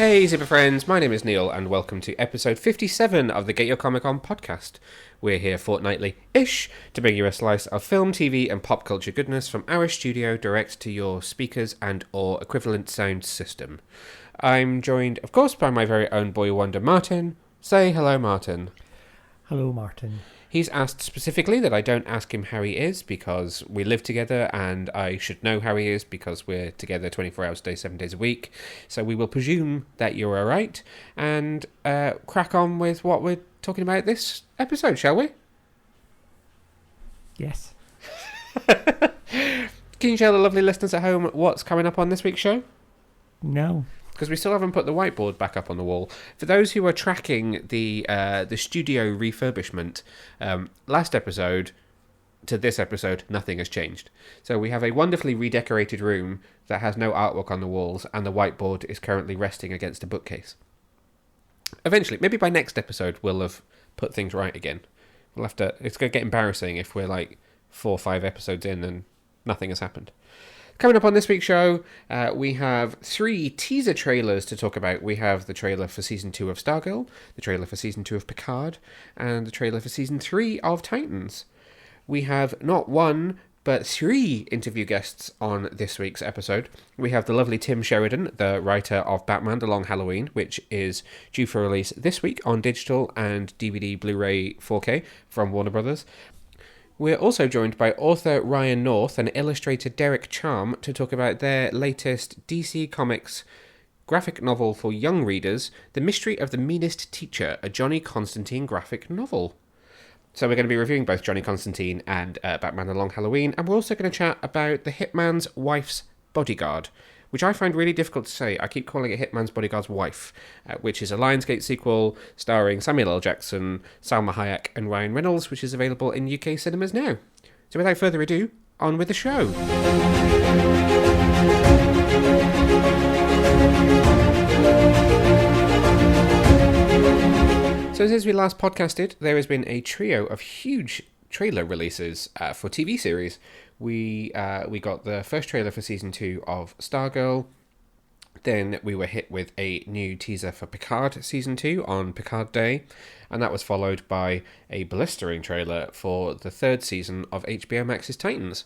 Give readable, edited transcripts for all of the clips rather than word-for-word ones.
Hey Super Friends, my name is Neil and welcome to episode 57 of the Get Your Comic On podcast. We're here fortnightly-ish to bring you a slice of film, TV and pop culture goodness from our studio direct to your speakers and or equivalent sound system. I'm joined, of course, by my very own boy wonder, Martin. Say hello, Martin. Hello, Martin. He's asked specifically that I don't ask him how he is because we live together and I should know how he is because we're together 24 hours a day, 7 days a week. So we will presume that you're alright and crack on with what we're talking about this episode, shall we? Yes. Can you tell the lovely listeners at home what's coming up on this week's show? No. Because we still haven't put the whiteboard back up on the wall. For those who are tracking the studio refurbishment, last episode to this episode, nothing has changed. So we have a wonderfully redecorated room that has no artwork on the walls, and the whiteboard is currently resting against a bookcase. Eventually, maybe by next episode, we'll have put things right again. We'll have to. It's going to get embarrassing if we're like 4 or 5 episodes in and nothing has happened. Coming up on this week's show, we have 3 teaser trailers to talk about. We have the trailer for Season 2 of Stargirl, the trailer for Season 2 of Picard, and the trailer for Season 3 of Titans. We have not 1, but 3 interview guests on this week's episode. We have the lovely Tim Sheridan, the writer of Batman The Long Halloween, which is due for release this week on digital and DVD, Blu-ray, 4K from Warner Brothers. We're also joined by author Ryan North and illustrator Derek Charm to talk about their latest DC Comics graphic novel for young readers, The Mystery of the Meanest Teacher, a Johnny Constantine graphic novel. So we're going to be reviewing both Johnny Constantine and Batman The Long Halloween, and we're also going to chat about the Hitman's wife's Bodyguard, which I find really difficult to say. I keep calling it Hitman's Bodyguard's Wife, which is a Lionsgate sequel starring Samuel L. Jackson, Salma Hayek and Ryan Reynolds, which is available in UK cinemas now. So without further ado, on with the show. So since we last podcasted, there has been a trio of huge trailer releases for TV series. We got the first trailer for Season 2 of Stargirl. Then we were hit with a new teaser for Picard Season 2 on Picard Day. And that was followed by a blistering trailer for the 3rd season of HBO Max's Titans.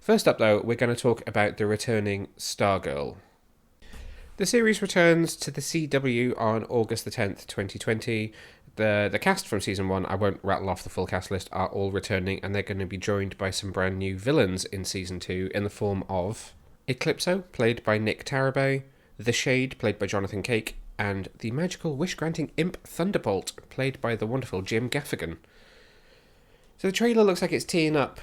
First up, though, we're going to talk about the returning Stargirl. The series returns to the CW on August the 10th, 2020. The cast from Season 1, I won't rattle off the full cast list, are all returning, and they're going to be joined by some brand new villains in Season 2 in the form of Eclipso, played by Nick Tarabay, The Shade, played by Jonathan Cake, and the magical wish-granting imp Thunderbolt, played by the wonderful Jim Gaffigan. So the trailer looks like it's teeing up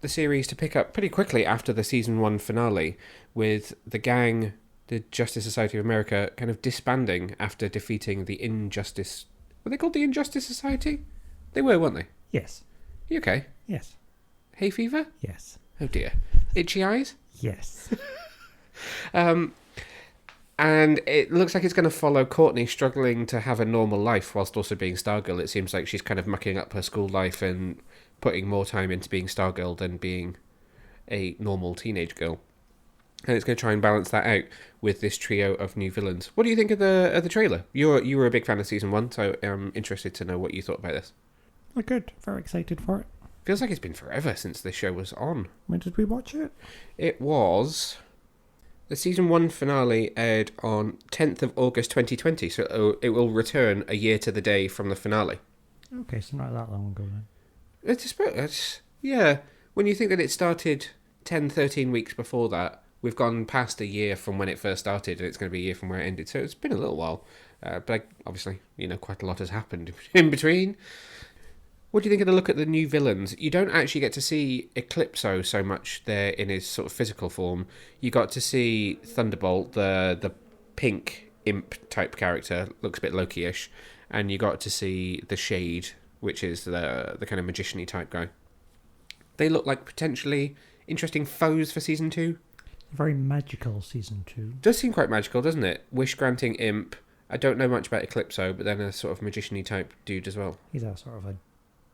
the series to pick up pretty quickly after the Season 1 finale, with the gang, the Justice Society of America, kind of disbanding after defeating the Injustice... Were they called the Injustice Society? They were, weren't they? Yes. You okay? Yes. Hay fever? Yes. Oh dear. Itchy eyes? Yes. And it looks like it's going to follow Courtney struggling to have a normal life whilst also being Stargirl. It seems like she's kind of mucking up her school life and putting more time into being Stargirl than being a normal teenage girl. And it's going to try and balance that out with this trio of new villains. What do you think of the trailer? You were a big fan of Season 1, so I'm interested to know what you thought about this. Oh, good. Very excited for it. Feels like it's been forever since this show was on. When did we watch it? It was... The Season 1 finale aired on 10th of August 2020, so it will return a year to the day from the finale. Okay, so not that long ago then. It's yeah, when you think that it started 10, 13 weeks before that, we've gone past a year from when it first started, and it's going to be a year from where it ended. So it's been a little while. But obviously, quite a lot has happened in between. What do you think of the look at the new villains? You don't actually get to see Eclipso so much there in his sort of physical form. You got to see Thunderbolt, the pink imp type character, looks a bit Loki-ish. And you got to see the Shade, which is the kind of magician-y type guy. They look like potentially interesting foes for Season 2. Very magical Season 2. Does seem quite magical, doesn't it? Wish-granting imp. I don't know much about Eclipso, but then a sort of magician-y type dude as well. He's a sort of a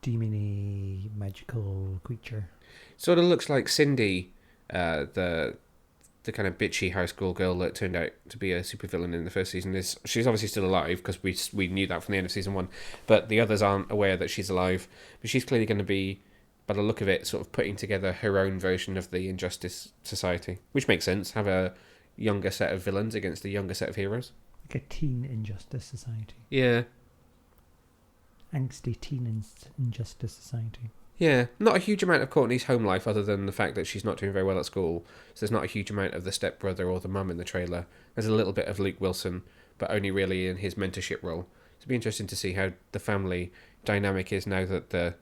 demon-y magical creature. Sort of looks like Cindy, the the kind of bitchy high school girl that turned out to be a supervillain in the first season, she's obviously still alive, because we knew that from the end of season 1, but the others aren't aware that she's alive. But she's clearly going to be, by the look of it, sort of putting together her own version of the Injustice Society, which makes sense. Have a younger set of villains against a younger set of heroes. Like a teen Injustice Society. Yeah. Angsty teen Injustice Society. Yeah, not a huge amount of Courtney's home life, other than the fact that she's not doing very well at school. So there's not a huge amount of the stepbrother or the mum in the trailer. There's a little bit of Luke Wilson, but only really in his mentorship role. So it'll be interesting to see how the family dynamic is now that the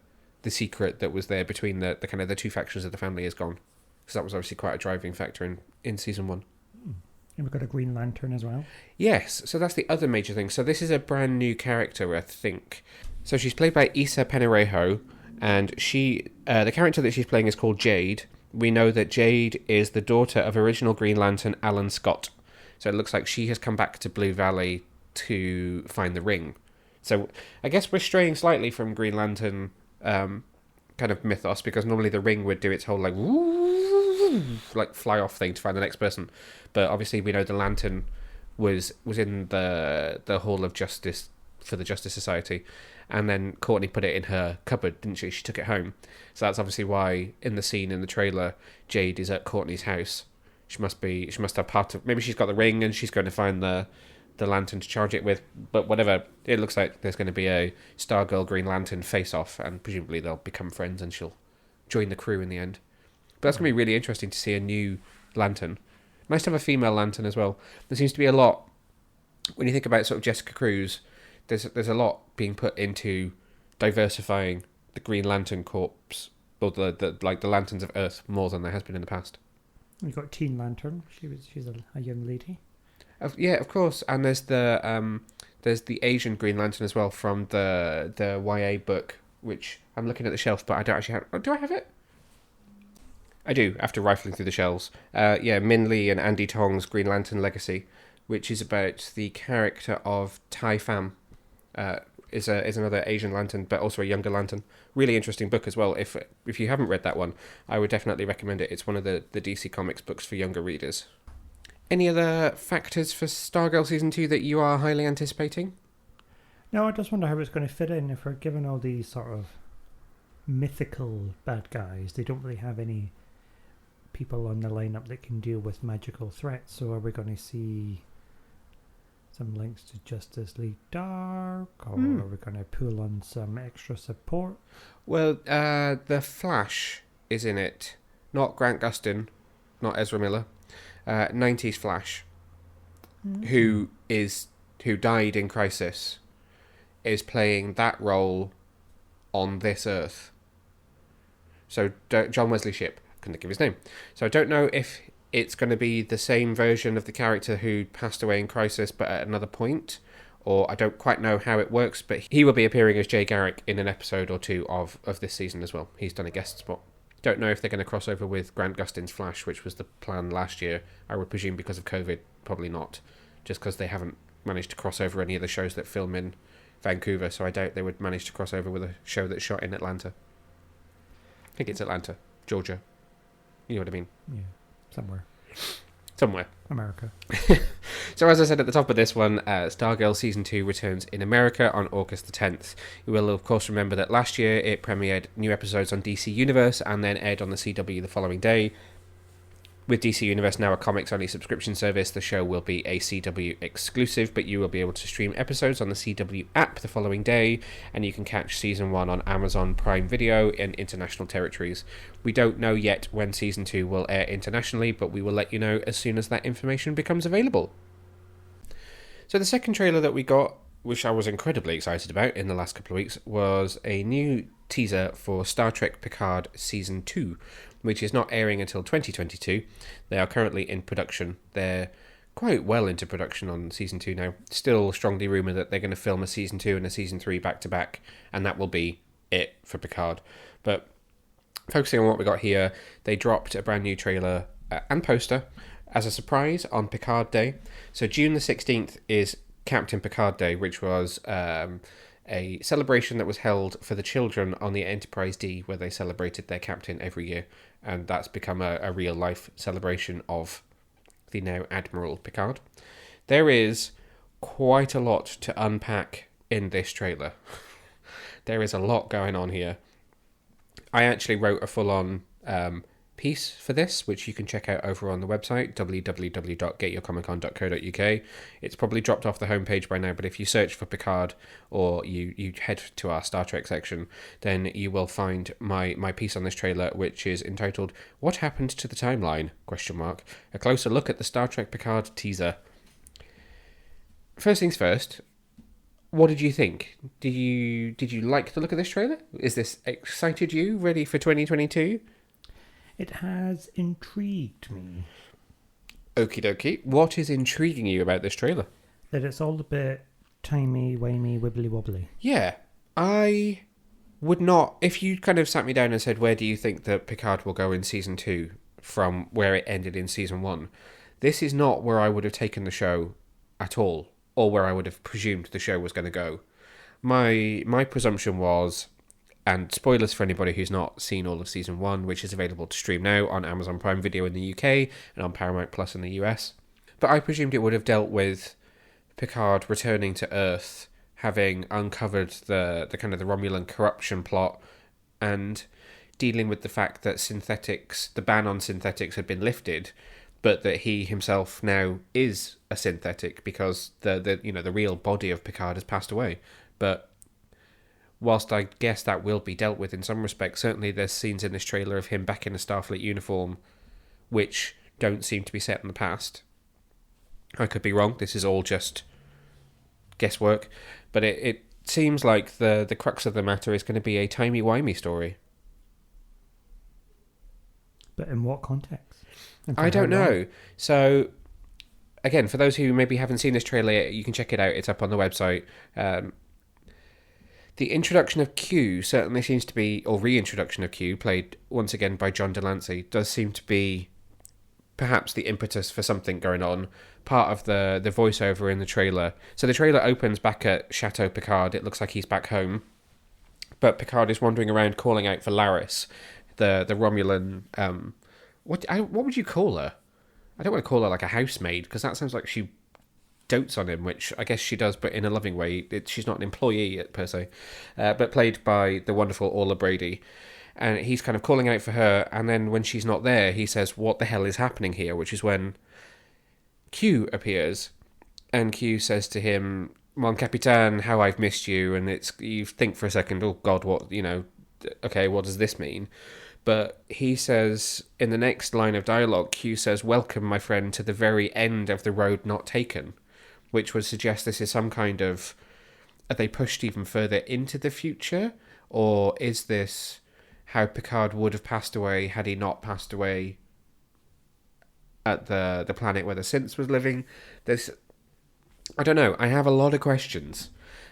secret that was there between the kind of the two factions of the family is gone. Because that was obviously quite a driving factor in season 1. And we've got a Green Lantern as well. Yes, so that's the other major thing. So this is a brand new character, I think. So she's played by Issa Penerejo, and the character that she's playing is called Jade. We know that Jade is the daughter of original Green Lantern Alan Scott. So it looks like she has come back to Blue Valley to find the ring. So I guess we're straying slightly from Green Lantern kind of mythos, because normally the ring would do its whole like fly off thing to find the next person. But obviously we know the lantern was in the Hall of Justice for the Justice Society, and then Courtney put it in her cupboard, didn't she? She took it home. So that's obviously why in the scene in the trailer, Jade is at Courtney's house. She must have part of, maybe she's got the ring and she's going to find the lantern to charge it with, but whatever. It looks like there's going to be a Stargirl Green Lantern face-off, and presumably they'll become friends and she'll join the crew in the end. But that's going to be really interesting to see a new lantern. Nice to have a female lantern as well. There seems to be a lot, when you think about sort of Jessica Cruz, there's a lot being put into diversifying the Green Lantern Corps, or the Lanterns of Earth, more than there has been in the past. We've got Teen Lantern. She's a young lady. Yeah, of course. And there's the Asian Green Lantern as well from the YA book, which I'm looking at the shelf, but I don't actually have. Oh, do I have it? I do, after rifling through the shelves. Min Lee and Andy Tong's Green Lantern Legacy, which is about the character of Tai Pham. Is another Asian lantern, but also a younger lantern. Really interesting book as well. If you haven't read that one, I would definitely recommend it. It's one of the DC Comics books for younger readers. Any other factors for Stargirl Season 2 that you are highly anticipating? No, I just wonder how it's going to fit in. If we're given all these sort of mythical bad guys, they don't really have any people on the lineup that can deal with magical threats. So are we going to see some links to Justice League Dark, or are we going to pull on some extra support? Well, the Flash is in it. Not Grant Gustin, not Ezra Miller. 90s Flash, who died in Crisis, is playing that role on this Earth. So John Wesley Shipp, couldn't think of his name. So I don't know if it's going to be the same version of the character who passed away in Crisis, but at another point, or I don't quite know how it works, but he will be appearing as Jay Garrick in an episode or two of this season as well. He's done a guest spot. Don't know if they're going to cross over with Grant Gustin's Flash, which was the plan last year. I would presume because of COVID, probably not, just because they haven't managed to cross over any of the shows that film in Vancouver, so I doubt they would manage to cross over with a show that's shot in Atlanta. I think it's Atlanta, Georgia. You know what I mean? Yeah, somewhere. America. So as I said at the top of this one, Stargirl Season 2 returns in America on August the 10th. You will of course remember that last year it premiered new episodes on DC Universe and then aired on the CW the following day. With DC Universe now a comics-only subscription service, the show will be a CW exclusive, but you will be able to stream episodes on the CW app the following day, and you can catch Season 1 on Amazon Prime Video in international territories. We don't know yet when Season 2 will air internationally, but we will let you know as soon as that information becomes available. So the second trailer that we got, which I was incredibly excited about in the last couple of weeks, was a new teaser for Star Trek Picard Season 2, which is not airing until 2022. They are currently in production. They're quite well into production on Season 2 now. Still strongly rumoured that they're going to film a Season 2 and a Season 3 back-to-back, and that will be it for Picard. But focusing on what we got here, they dropped a brand new trailer and poster as a surprise on Picard Day. So June the 16th is Captain Picard Day, which was a celebration that was held for the children on the Enterprise D, where they celebrated their captain every year, and that's become a real life celebration of the now Admiral Picard. There is quite a lot to unpack in this trailer. There is a lot going on here. I actually wrote a full-on piece for this, which you can check out over on the website, www.getyourcomiccon.co.uk. It's probably dropped off the homepage by now, but if you search for Picard or you head to our Star Trek section, then you will find my piece on this trailer, which is entitled "What Happened to the Timeline?" ? A closer look at the Star Trek Picard teaser. First things first, what did you think? Did you like the look of this trailer? Is this excited you, ready for 2022? It has intrigued me. Okie dokie. What is intriguing you about this trailer? That it's all a bit timey-wimey, wibbly-wobbly. Yeah. I would not... If you kind of sat me down and said, where do you think that Picard will go in Season 2 from where it ended in Season 1, this is not where I would have taken the show at all, or where I would have presumed the show was going to go. My presumption was... And spoilers for anybody who's not seen all of Season 1, which is available to stream now on Amazon Prime Video in the UK and on Paramount Plus in the US. But I presumed it would have dealt with Picard returning to Earth, having uncovered the kind of the Romulan corruption plot, and dealing with the fact that the ban on synthetics had been lifted, but that he himself now is a synthetic because the real body of Picard has passed away. But whilst I guess that will be dealt with in some respects, certainly there's scenes in this trailer of him back in a Starfleet uniform which don't seem to be set in the past. I could be wrong, this is all just guesswork, but it seems like the crux of the matter is going to be a timey-wimey story. But in what context? I don't know. So, again, for those who maybe haven't seen this trailer yet, you can check it out, it's up on the website. The introduction of Q certainly seems to be, or reintroduction of Q, played once again by John Delancey, does seem to be perhaps the impetus for something going on, part of the voiceover in the trailer. So the trailer opens back at Chateau Picard, it looks like he's back home, but Picard is wandering around calling out for Laris, the Romulan, what would you call her? I don't want to call her like a housemaid, because that sounds like she dotes on him, which I guess she does, but in a loving way. She's not an employee per se, but played by the wonderful Orla Brady, and he's kind of calling out for her, and then when she's not there, he says, "What the hell is happening here?" Which is when Q appears, and Q says to him, "Mon Capitan, how I've missed you," and you think for a second, oh god, what, okay, what does this mean? But he says, in the next line of dialogue, Q says, "Welcome, my friend, to the very end of the road not taken," which would suggest this is some kind of... Are they pushed even further into the future? Or is this how Picard would have passed away had he not passed away at the planet where the synths was living? I don't know. I have a lot of questions.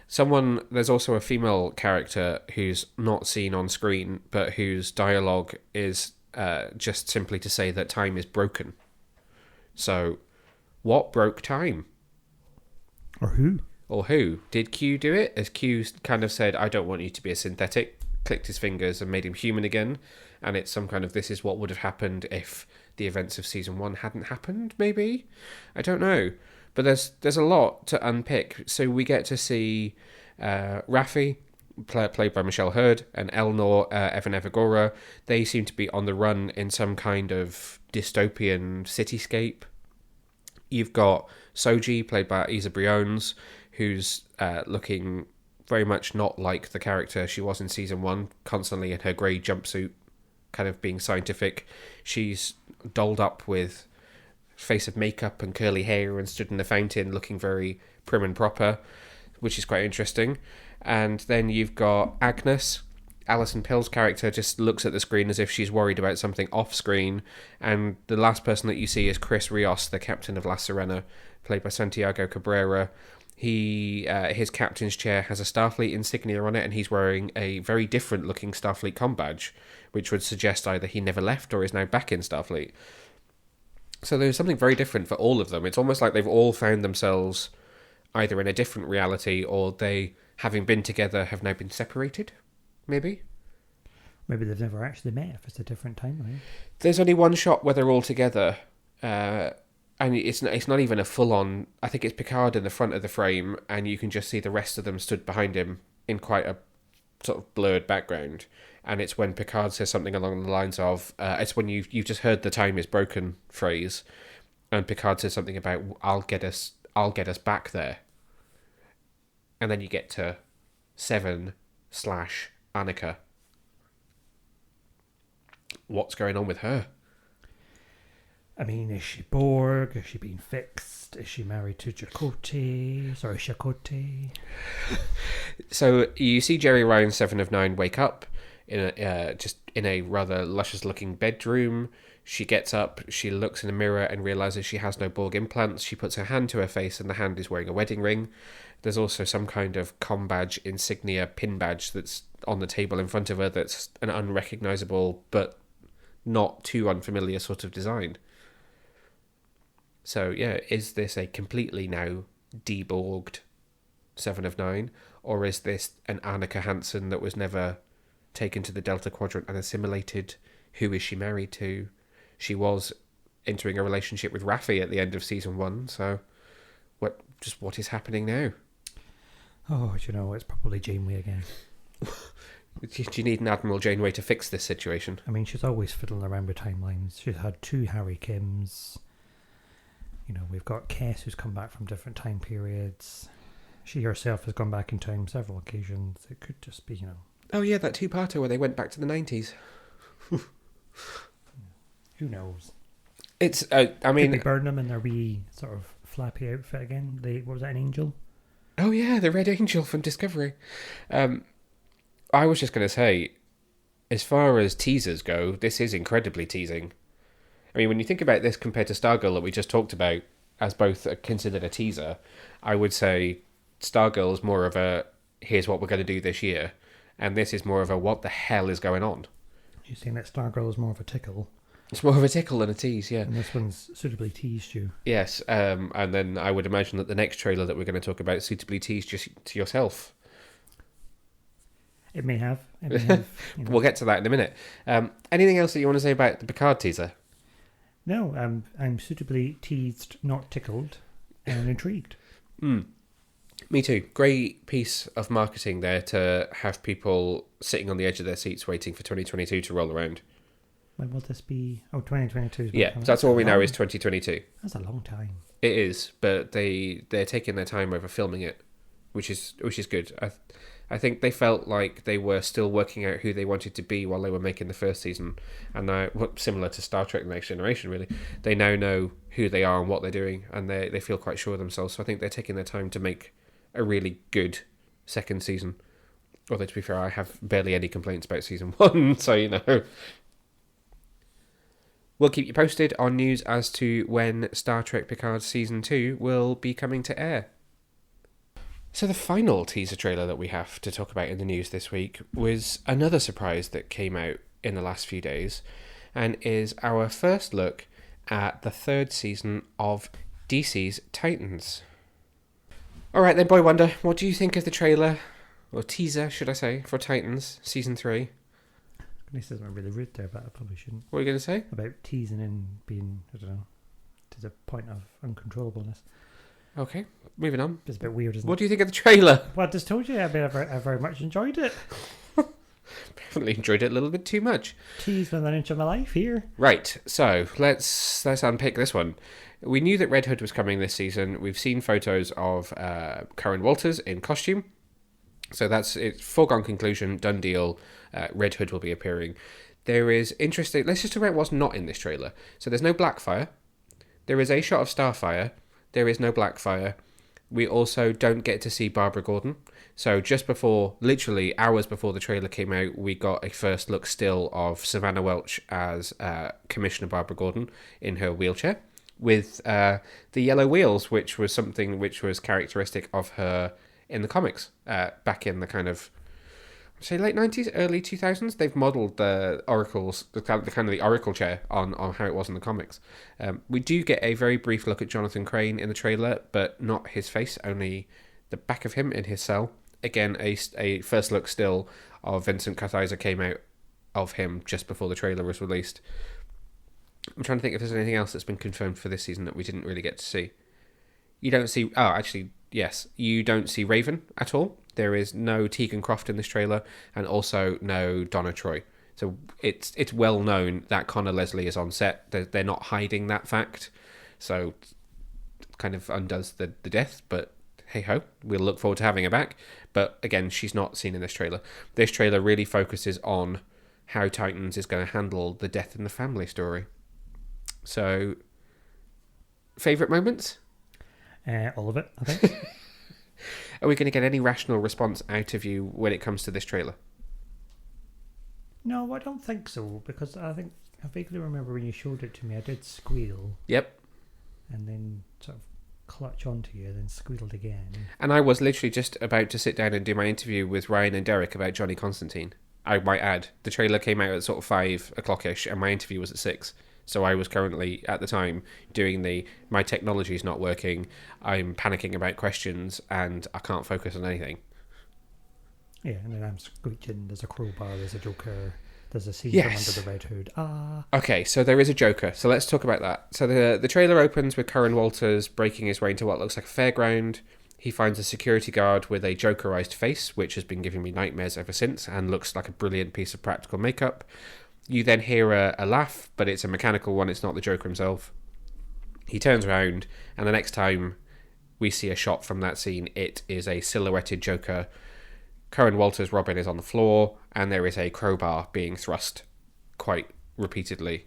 There's also a female character who's not seen on screen, but whose dialogue is just simply to say that time is broken. So, what broke time? Or who? Did Q do it? As Q kind of said, "I don't want you to be a synthetic," clicked his fingers and made him human again, and it's some kind of this is what would have happened if the events of Season 1 hadn't happened, maybe? I don't know. But there's a lot to unpick. So we get to see Raffi, played by Michelle Hurd, and Elnor, Evan Evagora. They seem to be on the run in some kind of dystopian cityscape. You've got Soji, played by Isa Briones, who's looking very much not like the character she was in Season 1, constantly in her grey jumpsuit, kind of being scientific. She's dolled up with face of makeup and curly hair and stood in the fountain looking very prim and proper, which is quite interesting. And then you've got Agnes. Alison Pill's character just looks at the screen as if she's worried about something off screen, and the last person that you see is Chris Rios, the captain of La Serena, played by Santiago Cabrera. His captain's chair has a Starfleet insignia on it, and he's wearing a very different looking Starfleet comm badge, which would suggest either he never left or is now back in Starfleet. So there's something very different for all of them. It's almost like they've all found themselves either in a different reality, or they, having been together, have now been separated, maybe? Maybe they've never actually met if it's a different timeline. There's only one shot where they're all together, and it's not even a full on. I think it's Picard in the front of the frame, and you can just see the rest of them stood behind him in quite a sort of blurred background. And it's when Picard says something along the lines of, it's when you've just heard the time is broken phrase, and Picard says something about I'll get us back there. And then you get to 7/Annika. What's going on with her? I mean, is she Borg? Is she being fixed? Is she married to Chakotay? So you see Jerry Ryan 7 of 9 wake up in just in a rather luscious looking bedroom. She gets up, she looks in the mirror and realises she has no Borg implants. She puts her hand to her face and the hand is wearing a wedding ring. There's also some kind of comm badge, insignia, pin badge that's on the table in front of her that's an unrecognisable but not too unfamiliar sort of design. So, yeah, is this a completely now deborged 7 of 9? Or is this an Annika Hansen that was never taken to the Delta Quadrant and assimilated? Who is she married to? She was entering a relationship with Raffi at the end of season 1, so what is happening now? Oh, it's probably Janeway again. Do you need an Admiral Janeway to fix this situation? I mean, she's always fiddling around with timelines. She's had 2 Harry Kims. We've got Kess who's come back from different time periods. She herself has gone back in time several occasions. It could just be, Oh yeah, that 2-parter where they went back to the 90s. Who knows? It's, I mean... Did they burn them in their wee sort of flappy outfit again? What was that, an angel? Oh yeah, the Red Angel from Discovery. I was just going to say, as far as teasers go, this is incredibly teasing. I mean, when you think about this compared to Stargirl that we just talked about as both considered a teaser, I would say Stargirl is more of a, here's what we're going to do this year, and this is more of a, what the hell is going on? You're saying that Stargirl is more of a tickle? It's more of a tickle than a tease, yeah. And this one's suitably teased you. Yes, and then I would imagine that the next trailer that we're going to talk about suitably teased just to yourself. It may have. We'll get to that in a minute. Anything else that you want to say about the Picard teaser? No, I'm suitably teased, not tickled, and intrigued. Me too. Great piece of marketing there to have people sitting on the edge of their seats waiting for 2022 to roll around. When will this be? Oh, 2022. Yeah, that's all we know is 2022. That's a long time. It is, but they're taking their time over filming it, which is good. I think they felt like they were still working out who they wanted to be while they were making the first season, and now, similar to Star Trek: The Next Generation, really, they now know who they are and what they're doing, and they feel quite sure of themselves. So I think they're taking their time to make a really good second season. Although, to be fair, I have barely any complaints about season 1, so we'll keep you posted on news as to when Star Trek Picard Season 2 will be coming to air. So the final teaser trailer that we have to talk about in the news this week was another surprise that came out in the last few days, and is our first look at the 3rd season of DC's Titans. Alright then, Boy Wonder, what do you think of the trailer, or teaser should I say, for Titans Season 3? This isn't really rude there, but I probably shouldn't. What are you going to say? About teasing and being, I don't know, to the point of uncontrollableness. Okay, moving on. It's a bit weird, isn't it? What do you think of the trailer? Well, I just told you I very much enjoyed it. Definitely enjoyed it a little bit too much. Teased within an inch of my life here. Right, so let's unpick this one. We knew that Red Hood was coming this season. We've seen photos of Karen Walters in costume. So it's foregone conclusion, done deal. Red Hood will be appearing. There is interesting... Let's just talk about what's not in this trailer. So there's no Blackfire. There is a shot of Starfire. There is no Blackfire. We also don't get to see Barbara Gordon. So just before, literally hours before the trailer came out, we got a first look still of Savannah Welch as Commissioner Barbara Gordon in her wheelchair with the yellow wheels, which was something which was characteristic of her in the comics back in the kind of, say, late 90s, early 2000s. They've modelled the oracles, the kind of the oracle chair on how it was in the comics. We do get a very brief look at Jonathan Crane in the trailer, but not his face, only the back of him in his cell. Again, a first look still of Vincent Kartheiser came out of him just before the trailer was released. I'm trying to think if there's anything else that's been confirmed for this season that we didn't really get to see. You don't see... Oh, actually, yes. You don't see Raven at all. There is no Tegan Croft in this trailer, and also no Donna Troy. So it's well known that Connor Leslie is on set. They're not hiding that fact. So it kind of undoes the death, but hey-ho. We'll look forward to having her back. But again, she's not seen in this trailer. This trailer really focuses on how Titans is going to handle the death in the family story. So, favourite moments? All of it, I think. Are we going to get any rational response out of you when it comes to this trailer? No, I don't think so, because I vaguely remember when you showed it to me, I did squeal. Yep. And then sort of clutch onto you, then squealed again. And I was literally just about to sit down and do my interview with Ryan and Derek about Johnny Constantine. I might add, the trailer came out at sort of 5 o'clock-ish, and my interview was at 6. So I was currently, at the time, doing my technology's not working, I'm panicking about questions, and I can't focus on anything. Yeah, and then I'm screeching, there's a crowbar, there's a Joker, there's a scene from Under the Red Hood. Okay, so there is a Joker, so let's talk about that. So the trailer opens with Curran Walters breaking his way into what looks like a fairground. He finds a security guard with a Jokerized face, which has been giving me nightmares ever since, and looks like a brilliant piece of practical makeup. You then hear a laugh, but it's a mechanical one, it's not the Joker himself. He turns around, and the next time we see a shot from that scene, it is a silhouetted Joker. Curran Walters' Robin is on the floor, and there is a crowbar being thrust quite repeatedly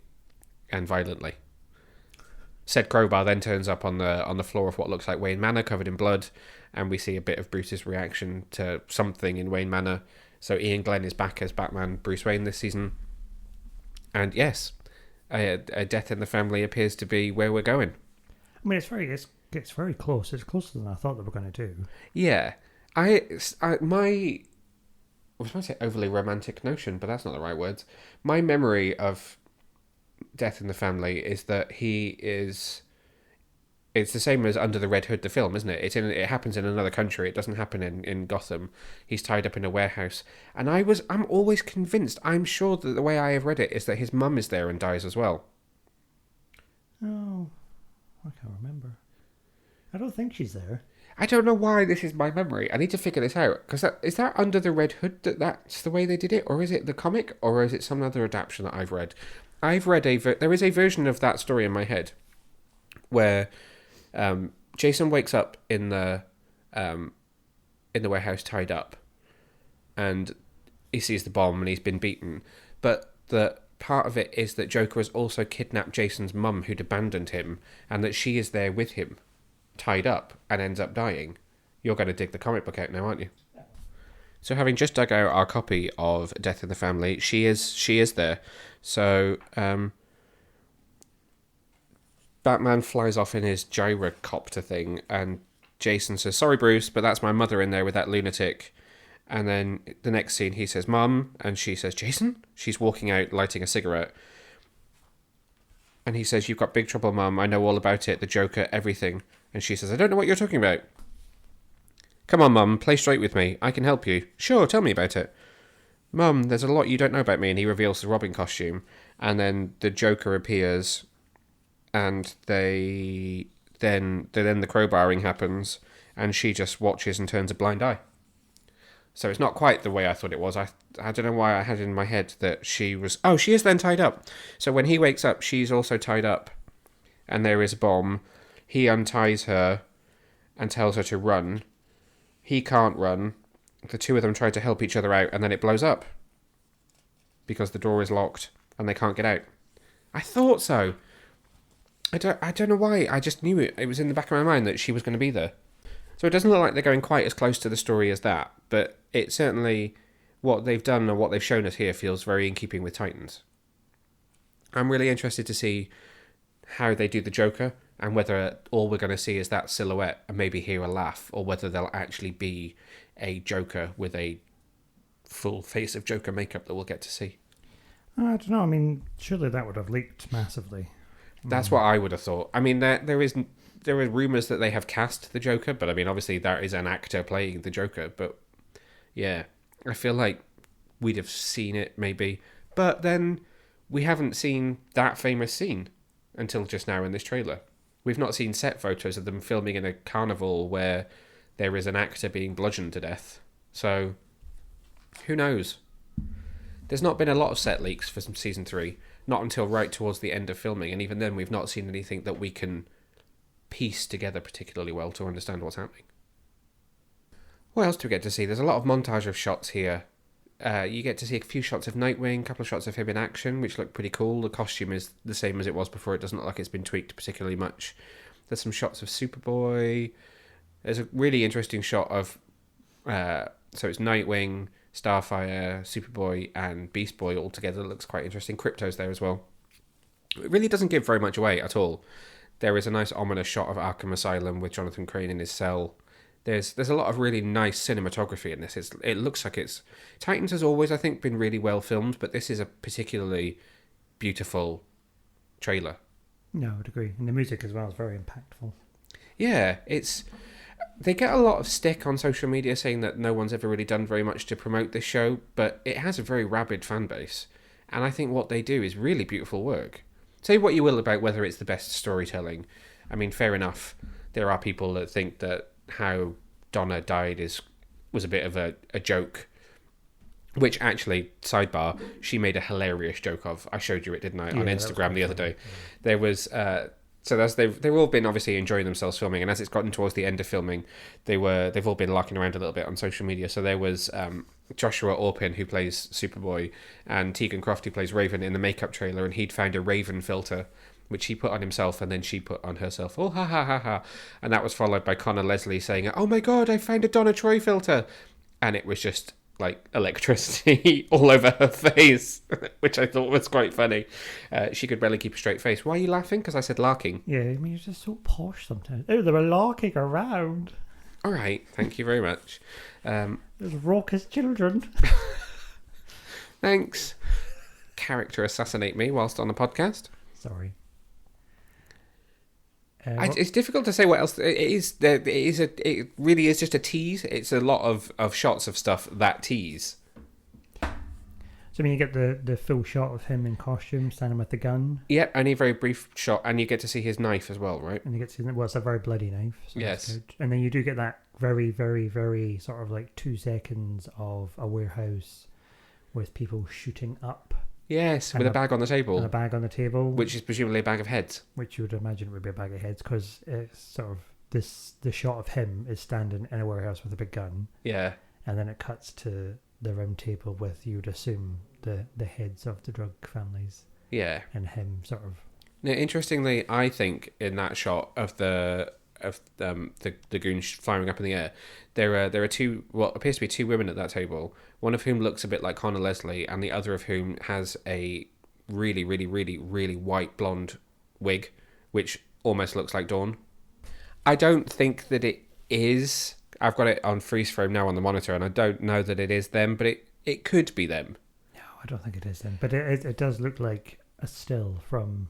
and violently. Said crowbar then turns up on the floor of what looks like Wayne Manor, covered in blood, and we see a bit of Bruce's reaction to something in Wayne Manor. So Ian Glenn is back as Batman Bruce Wayne this season. And yes, a death in the family appears to be where we're going. I mean, it's very close. It's closer than I thought they were going to do. Yeah. I was going to say overly romantic notion, but that's not the right words. My memory of Death in the Family is that it's the same as Under the Red Hood, the film, isn't it? It happens in another country. It doesn't happen in Gotham. He's tied up in a warehouse. And I'm always convinced, I'm sure that the way I have read it is that his mum is there and dies as well. Oh, I can't remember. I don't think she's there. I don't know why this is my memory. I need to figure this out. Because is that Under the Red Hood that's the way they did it? Or is it the comic? Or is it some other adaptation that I've read? There is a version of that story in my head where Jason wakes up in the warehouse tied up, and he sees the bomb and he's been beaten. But the part of it is that Joker has also kidnapped Jason's mum, who'd abandoned him, and that she is there with him, tied up, and ends up dying. You're going to dig the comic book out now, aren't you? So having just dug out our copy of Death in the Family, she is there. So Batman flies off in his gyrocopter thing, and Jason says, "Sorry, Bruce, but that's my mother in there with that lunatic." And then the next scene, he says, "Mum," and she says, "Jason?" She's walking out, lighting a cigarette. And he says, "You've got big trouble, Mum. I know all about it. The Joker, everything." And she says, "I don't know what you're talking about." "Come on, Mum, play straight with me. I can help you." "Sure, tell me about it." "Mum, there's a lot you don't know about me." And he reveals the Robin costume. And then the Joker appears, and then the crowbarring happens, and she just watches and turns a blind eye. So it's not quite the way I thought it was. I don't know why I had in my head that she was... Oh, she is then tied up. So when he wakes up, she's also tied up, and there is a bomb. He unties her and tells her to run. He can't run. The two of them try to help each other out, and then it blows up because the door is locked and they can't get out. I thought so. I don't know why. I just knew it. It was in the back of my mind that she was going to be there. So it doesn't look like they're going quite as close to the story as that, but it certainly, what they've done and what they've shown us here feels very in keeping with Titans. I'm really interested to see how they do the Joker, and whether all we're going to see is that silhouette and maybe hear a laugh, or whether there'll actually be a Joker with a full face of Joker makeup that we'll get to see. I don't know. I mean, surely that would have leaked massively. That's what I would have thought. I mean, there are rumours that they have cast the Joker, but I mean, obviously that is an actor playing the Joker. But yeah, I feel like we'd have seen it maybe. But then we haven't seen that famous scene until just now in this trailer. We've not seen set photos of them filming in a carnival where there is an actor being bludgeoned to death. So, who knows? There's not been a lot of set leaks for season 3, not until right towards the end of filming, and even then we've not seen anything that we can piece together particularly well to understand what's happening. What else do we get to see? There's a lot of montage of shots here. You get to see a few shots of Nightwing, a couple of shots of him in action, which look pretty cool. The costume is the same as it was before. It doesn't look like it's been tweaked particularly much. There's some shots of Superboy. There's a really interesting shot of... so it's Nightwing, Starfire, Superboy, and Beast Boy all together. It looks quite interesting. Crypto's there as well. It really doesn't give very much away at all. There is a nice ominous shot of Arkham Asylum with Jonathan Crane in his cell. There's a lot of really nice cinematography in this. It looks like it's... Titans has always, I think, been really well filmed, but this is a particularly beautiful trailer. No, I would agree. And the music as well is very impactful. Yeah, it's... They get a lot of stick on social media saying that no one's ever really done very much to promote this show, but it has a very rabid fan base. And I think what they do is really beautiful work. Say what you will about whether it's the best storytelling. I mean, fair enough. There are people that think that how Donna died was a bit of a joke, which actually, sidebar, she made a hilarious joke of. I showed you it, didn't I, on Instagram the other day. Yeah. There was so they've all been obviously enjoying themselves filming, and as it's gotten towards the end of filming, they've all been larking around a little bit on social media. So there was Joshua Orpin, who plays Superboy, and Tegan Croft, who plays Raven, in the makeup trailer, and he'd found a Raven filter which he put on himself and then she put on herself. Oh, ha, ha, ha, ha. And that was followed by Connor Leslie saying, oh my God, I found a Donna Troy filter. And it was just like electricity all over her face, which I thought was quite funny. She could barely keep a straight face. Why are you laughing? Because I said larking. Yeah, I mean, you're just so posh sometimes. Oh, they were larking around. All right, thank you very much. Those raucous children. Thanks. Character assassinate me whilst on a podcast. Sorry. It's difficult to say what else. It really is just a tease. It's a lot of shots of stuff that tease. So I mean, you get the full shot of him in costume, standing with the gun. Yep, only a very brief shot, and you get to see his knife as well, right? And you get to see, well, it's a very bloody knife. So yes. And then you do get that very, very, very sort of like 2 seconds of a warehouse with people shooting up. Yes, with a bag on the table. And a bag on the table. Which is presumably a bag of heads. Which you would imagine would be a bag of heads, because it's sort of the shot of him is standing in a warehouse with a big gun. Yeah. And then it cuts to the round table with, you would assume, the heads of the drug families. Yeah. And him sort of... Now, interestingly, I think in that shot of the goons firing up in the air, there are two, what appears to be 2 women at that table, one of whom looks a bit like Connor Leslie, and the other of whom has a really, really, really, really white blonde wig, which almost looks like Dawn. I don't think that it is. I've got it on freeze frame now on the monitor, and I don't know that it is them, but it could be them. No, I don't think it is them, but it does look like a still from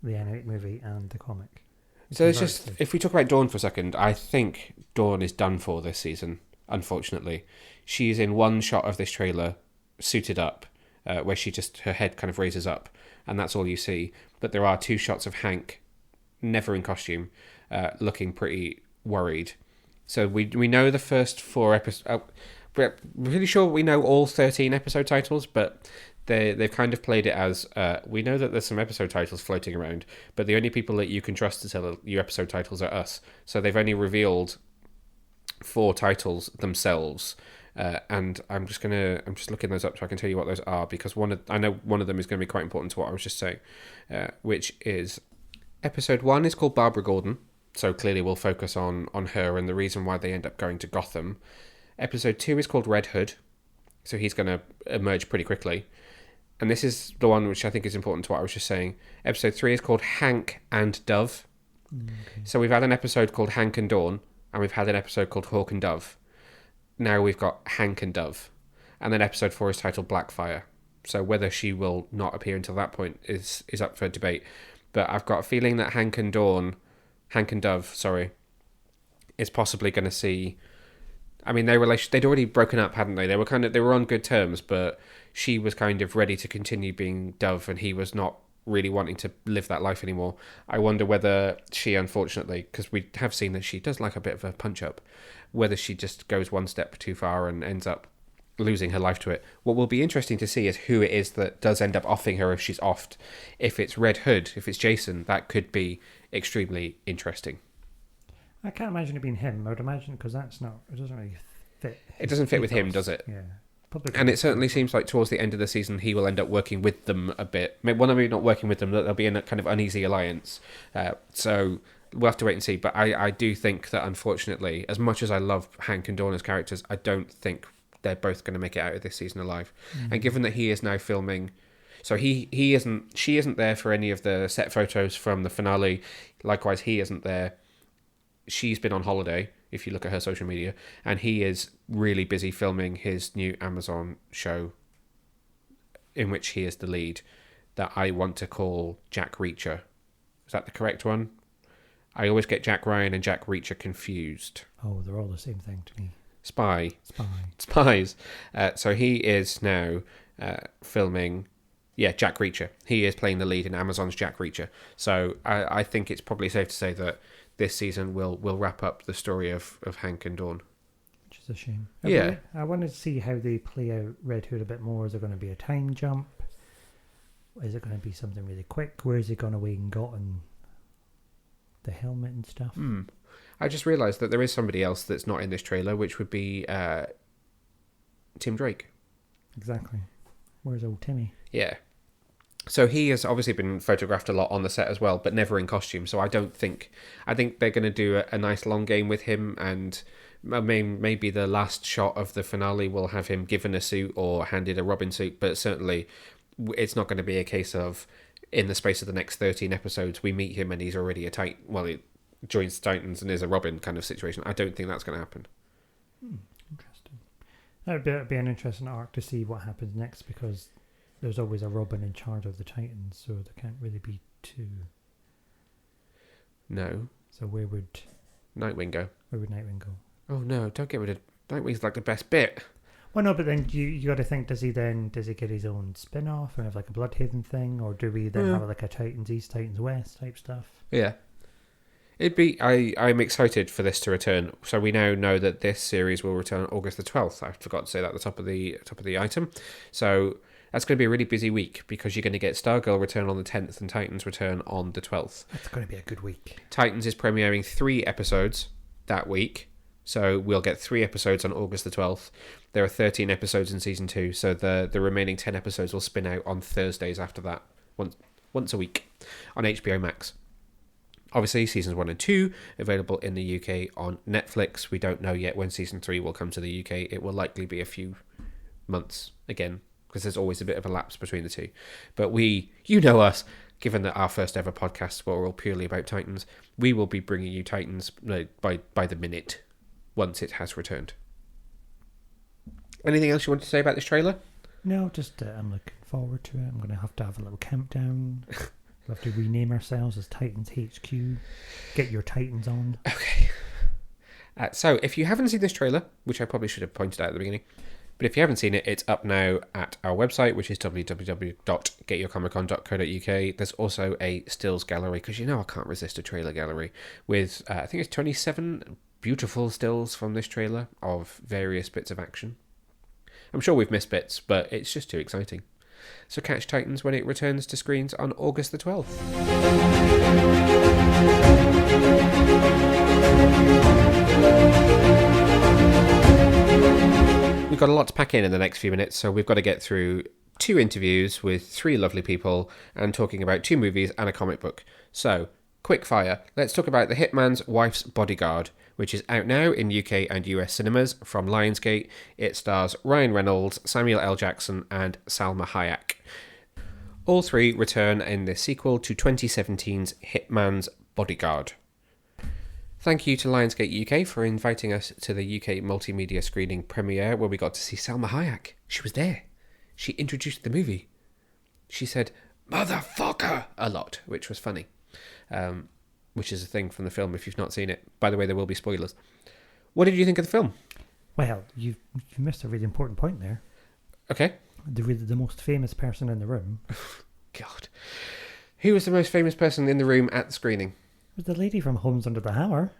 the animated movie and the comic. So it's just, if we talk about Dawn for a second, I think Dawn is done for this season, unfortunately. She's in one shot of this trailer, suited up, where her head kind of raises up, and that's all you see. But there are 2 shots of Hank, never in costume, looking pretty worried. So we know the first 4 episodes. We're really sure we know all 13 episode titles, but they've kind of played it as, we know that there's some episode titles floating around, but the only people that you can trust to tell you episode titles are us. So they've only revealed 4 titles themselves, and I'm just looking those up so I can tell you what those are, because I know one of them is going to be quite important to what I was just saying, which is episode 1 is called Barbara Gordon, so clearly we'll focus on her and the reason why they end up going to Gotham. Episode 2 is called Red Hood, so he's going to emerge pretty quickly. And this is the one which I think is important to what I was just saying. Episode 3 is called Hank and Dove. Okay. So we've had an episode called Hank and Dawn, and we've had an episode called Hawk and Dove. Now we've got Hank and Dove. And then episode 4 is titled Blackfire. So whether she will not appear until that point is up for debate. But I've got a feeling that Hank and Dove, is possibly going to see I mean, they'd already broken up, hadn't they? They were on good terms, but she was kind of ready to continue being Dove, and he was not really wanting to live that life anymore. I wonder whether she, unfortunately, because we have seen that she does like a bit of a punch-up, whether she just goes one step too far and ends up losing her life to it. What will be interesting to see is who it is that does end up offing her if she's offed. If it's Red Hood, if it's Jason, that could be extremely interesting. I can't imagine it being him. I would imagine, because it doesn't really fit. It doesn't fit with him, does it? Yeah. And it certainly seems like towards the end of the season he will end up working with them a bit. Well, maybe not working with them, but there'll be a kind of uneasy alliance. So we'll have to wait and see. But I do think that, unfortunately, as much as I love Hank and Dawn as characters, I don't think they're both going to make it out of this season alive. And given that he is now filming... So she isn't there for any of the set photos from the finale. Likewise, he isn't there. She's been on holiday, if you look at her social media, and he is really busy filming his new Amazon show in which he is the lead, that I want to call Jack Reacher. Is that the correct one? I always get Jack Ryan and Jack Reacher confused. Oh, they're all the same thing to me. Spies. So he is now filming... Yeah, Jack Reacher. He is playing the lead in Amazon's Jack Reacher. So I think it's probably safe to say that this season will wrap up the story of Hank and Dawn. Which is a shame. Yeah. I wanted to see how they play out Red Hood a bit more. Is there going to be a time jump? Is it going to be something really quick? Where is he gone away and gotten the helmet and stuff? I just realised that there is somebody else that's not in this trailer, which would be Tim Drake. Exactly. Where's old Timmy? Yeah. So he has obviously been photographed a lot on the set as well, but never in costume. So I think they're going to do a nice long game with him, and maybe the last shot of the finale will have him given a suit or handed a Robin suit, but certainly it's not going to be a case of in the space of the next 13 episodes we meet him and he's already a Titan. Well, he joins the Titans and is a Robin kind of situation. I don't think that's going to happen. Interesting. That'd be an interesting arc to see what happens next, because there's always a Robin in charge of the Titans, so there can't really be two. No. So where would Nightwing go? Where would Nightwing go? Oh no, don't get rid of... Nightwing's like the best bit. Well, no, but then you got to think, does he get his own spin-off and have like a Bloodhaven thing, or do we then have like a Titans East, Titans West type stuff? Yeah. It'd be... I'm excited for this to return. So we now know that this series will return August the 12th. I forgot to say that at the top of the item. So that's going to be a really busy week, because you're going to get Stargirl return on the 10th and Titans return on the 12th. That's going to be a good week. Titans is premiering 3 episodes that week. So we'll get 3 episodes on August the 12th. There are 13 episodes in season 2, so the remaining 10 episodes will spin out on Thursdays after that, once a week on HBO Max. Obviously, seasons 1 and 2 available in the UK on Netflix. We don't know yet when season 3 will come to the UK. It will likely be a few months again, because there's always a bit of a lapse between the two. But you know us, given that our first ever podcasts were all purely about Titans, we will be bringing you Titans by the minute once it has returned. Anything else you want to say about this trailer? No, just I'm looking forward to it. I'm going to have a little countdown. We'll have to rename ourselves as Titans HQ. Get your Titans on. Okay. So, if you haven't seen this trailer, which I probably should have pointed out at the beginning, but if you haven't seen it, it's up now at our website, which is www.getyourcomiccon.co.uk. There's also a stills gallery, because I can't resist a trailer gallery, with, I think it's 27 beautiful stills from this trailer of various bits of action. I'm sure we've missed bits, but it's just too exciting. So catch Titans when it returns to screens on August the 12th. We've got a lot to pack in the next few minutes, so we've got to get through 2 interviews with 3 lovely people and talking about 2 movies and a comic book. So, quick fire. Let's talk about The Hitman's Wife's Bodyguard, which is out now in UK and US cinemas from Lionsgate. It stars Ryan Reynolds, Samuel L. Jackson, and Salma Hayek. All 3 return in the sequel to 2017's Hitman's Bodyguard. Thank you to Lionsgate UK for inviting us to the UK multimedia screening premiere, where we got to see Salma Hayek. She was there. She introduced the movie. She said, "Motherfucker!" a lot, which was funny. Which is a thing from the film if you've not seen it. By the way, there will be spoilers. What did you think of the film? Well, you've missed a really important point there. Okay. The most famous person in the room God. Who was the most famous person in the room at the screening? was the lady from Homes Under the Hammer.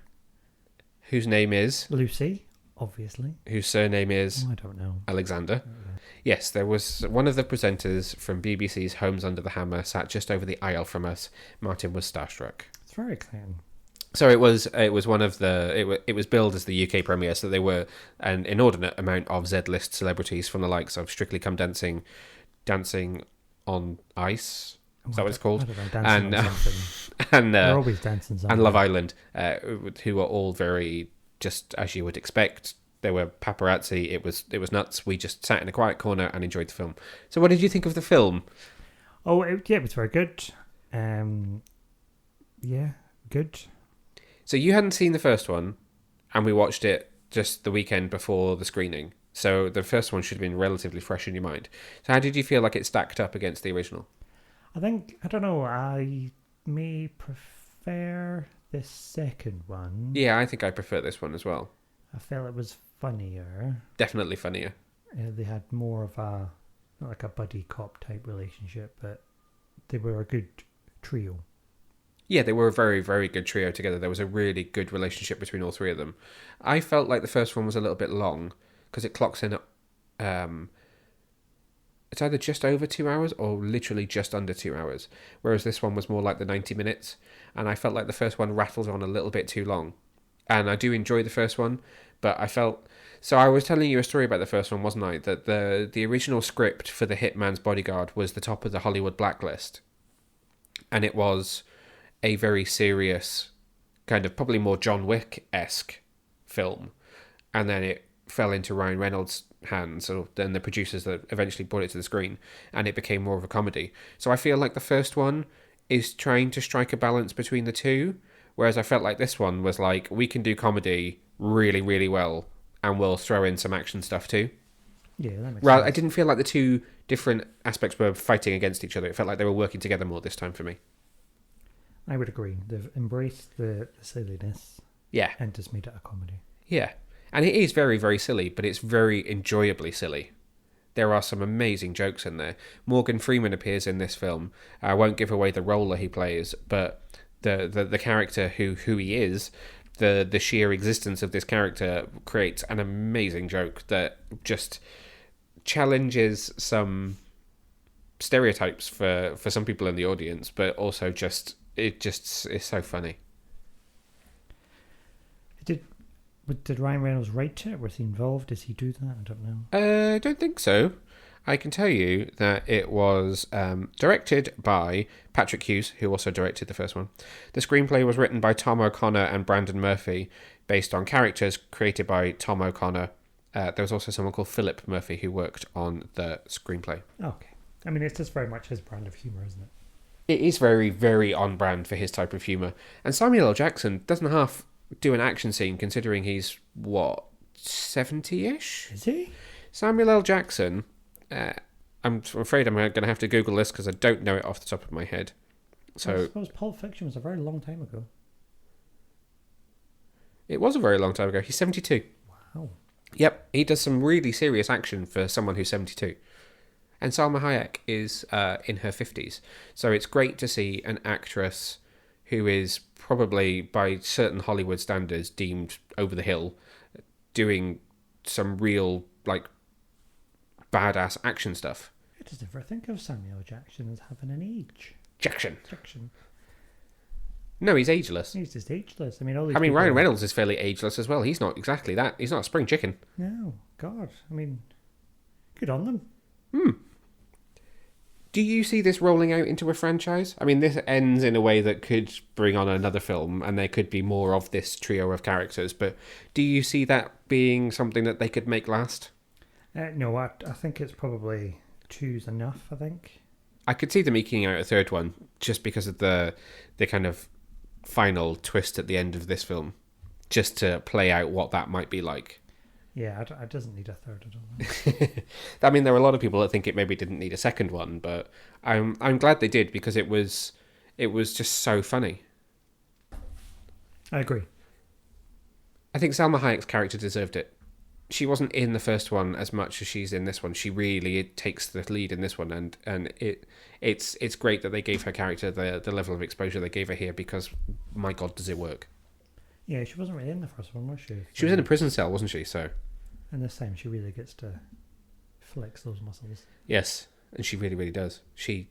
Whose name is? Lucy, obviously. Whose surname is? Oh, I don't know. Alexander. Yes, there was one of the presenters from BBC's Homes Under the Hammer sat just over the aisle from us. Martin was starstruck. It's very exciting. So it was one of the it was billed as the UK premiere, so they were an inordinate amount of Z-list celebrities from the likes of Strictly Come Dancing, Dancing on Ice. Is that what it's called? And they're always dancing something. and Love Island, who were all very, just as you would expect. There were paparazzi. It was nuts. We just sat in a quiet corner and enjoyed the film. So, what did you think of the film? Oh, it was very good. Yeah, good. So you hadn't seen the first one, and we watched it just the weekend before the screening. So the first one should have been relatively fresh in your mind. So how did you feel like it stacked up against the original? I don't know, I may prefer the second one. Yeah, I think I prefer this one as well. I felt it was funnier. Definitely funnier. They had more of a, not like a buddy cop type relationship, but they were a good trio. Yeah, they were a very, very good trio together. There was a really good relationship between all three of them. I felt like the first one was a little bit long because it clocks in at it's either just over 2 hours or literally just under 2 hours, whereas this one was more like the 90 minutes, and I felt like the first one rattled on a little bit too long. And I do enjoy the first one, but I felt... So I was telling you a story about the first one, wasn't I? That the original script for the Hitman's Bodyguard was the top of the Hollywood blacklist, and it was a very serious, kind of probably more John Wick-esque film, and then it fell into Ryan Reynolds' hands, or then the producers that eventually brought it to the screen, and it became more of a comedy. So I feel like the first one is trying to strike a balance between the two, whereas I felt like this one was like, we can do comedy really, really well, and we'll throw in some action stuff too. Yeah, that makes Well, sense. I didn't feel like the two different aspects were fighting against each other. It felt like they were working together more this time for me. I would agree. They've embraced the silliness Yeah. and just made it a comedy. Yeah. And it is very, very silly, but it's very enjoyably silly. There are some amazing jokes in there. Morgan Freeman appears in this film. I won't give away the role that he plays, but the character who he is, the sheer existence of this character creates an amazing joke that just challenges some stereotypes for some people in the audience, but also it just is so funny. Did Ryan Reynolds write it? Was he involved? Does he do that? I don't know. I don't think so. I can tell you that it was directed by Patrick Hughes, who also directed the first one. The screenplay was written by Tom O'Connor and Brandon Murphy, based on characters created by Tom O'Connor. There was also someone called Philip Murphy who worked on the screenplay. Okay. I mean, it's just very much his brand of humour, isn't it? It is very, very on brand for his type of humour. And Samuel L. Jackson doesn't half do an action scene, considering he's, 70-ish? Is he? Samuel L. Jackson... I'm afraid I'm going to have to Google this because I don't know it off the top of my head. So I suppose Pulp Fiction was a very long time ago. it was a very long time ago. He's 72. Wow. Yep, he does some really serious action for someone who's 72. And Salma Hayek is in her 50s. So it's great to see an actress who is probably, by certain Hollywood standards, deemed over the hill, doing some real, badass action stuff. I just never think of Samuel Jackson as having an age. Jackson. Jackson. No, he's ageless. He's just ageless. I mean, all these Ryan people- Reynolds is fairly ageless as well. He's not exactly that. He's not a spring chicken. No, God. I mean, good on them. Do you see this rolling out into a franchise? I mean, this ends in a way that could bring on another film, and there could be more of this trio of characters, but do you see that being something that they could make last? No, I think it's probably two's enough, I think. I could see them eking out a third one, just because of the kind of final twist at the end of this film, just to play out what that might be like. Yeah, it doesn't need a third, I don't think. I mean, there are a lot of people that think it maybe didn't need a second one, but I'm glad they did, because it was just so funny. I agree. I think Salma Hayek's character deserved it. she wasn't in the first one as much as she's in this one. She really takes the lead in this one, and it's great that they gave her character the level of exposure they gave her here, because my God, does it work. Yeah, she wasn't really in the first one, was she? She was in a prison cell, wasn't she? So, and this time she really gets to flex those muscles. Yes, and she really, really does. She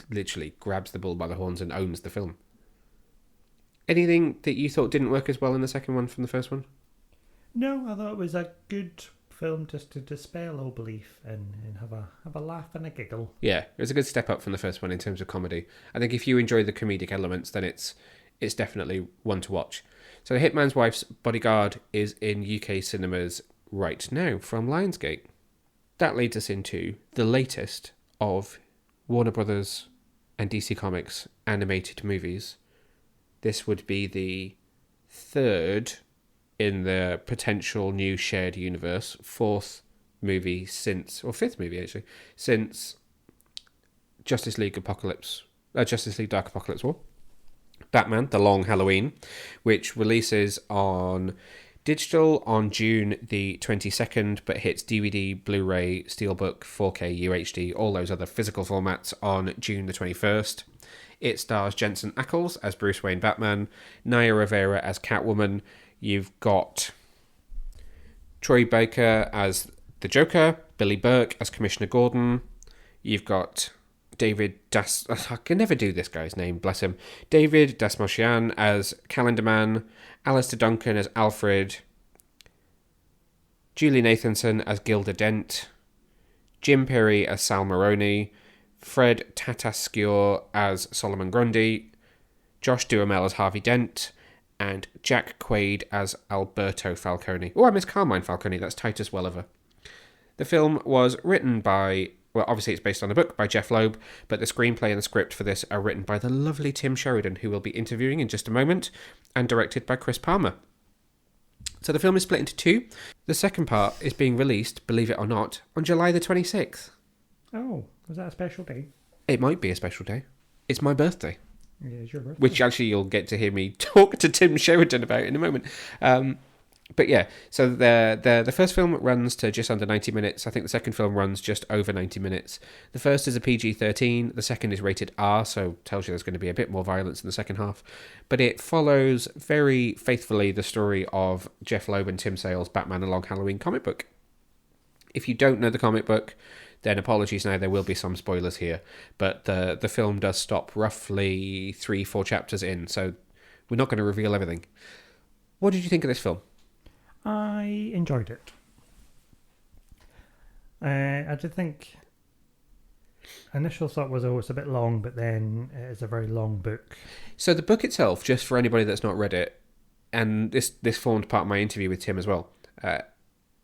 literally grabs the bull by the horns and owns the film. Anything that you thought didn't work as well in the second one from the first one? No, I thought it was a good film just to dispel all belief and have a laugh and a giggle. Yeah, it was a good step up from the first one in terms of comedy. I think if you enjoy the comedic elements, then it's definitely one to watch. So The Hitman's Wife's Bodyguard is in UK cinemas right now from Lionsgate. That leads us into the latest of Warner Brothers and DC Comics animated movies. This would be the third in the potential new shared universe, fifth movie actually, since Justice League Dark Apocalypse War. Batman, The Long Halloween, which releases on digital on June the 22nd, but hits DVD, Blu-ray, Steelbook, 4K, UHD, all those other physical formats on June the 21st. It stars Jensen Ackles as Bruce Wayne Batman, Naya Rivera as Catwoman. You've got Troy Baker as the Joker, Billy Burke as Commissioner Gordon. You've got I can never do this guy's name, bless him. David Dastmalchian as Calendar Man, Alistair Duncan as Alfred, Julie Nathanson as Gilda Dent, Jim Perry as Sal Maroni, Fred Tatasciore as Solomon Grundy, Josh Duhamel as Harvey Dent, and Jack Quaid as Alberto Falcone. Oh, I miss Carmine Falcone, that's Titus Welliver. The film was written by, well, obviously it's based on a book by Jeff Loeb, but the screenplay and the script for this are written by the lovely Tim Sheridan, who we'll be interviewing in just a moment, and directed by Chris Palmer. So the film is split into two. The second part is being released, believe it or not, on July the 26th. Oh, was that a special day? It might be a special day. It's my birthday. Yeah, it's your birthday. Which actually you'll get to hear me talk to Tim Sheridan about in a moment. But yeah, so the first film runs to just under 90 minutes. I think the second film runs just over 90 minutes. The first is a PG-13. The second is rated R, so tells you there's going to be a bit more violence in the second half. But it follows very faithfully the story of Jeff Loeb and Tim Sale's Batman: A Long Halloween comic book. If you don't know the comic book, then apologies now, there will be some spoilers here. But the film does stop roughly 3-4 chapters in, so we're not going to reveal everything. What did you think of this film? I enjoyed it. I did think initial thought was, oh, it's a bit long, but then it's a very long book. So the book itself, just for anybody that's not read it, and this formed part of my interview with Tim as well,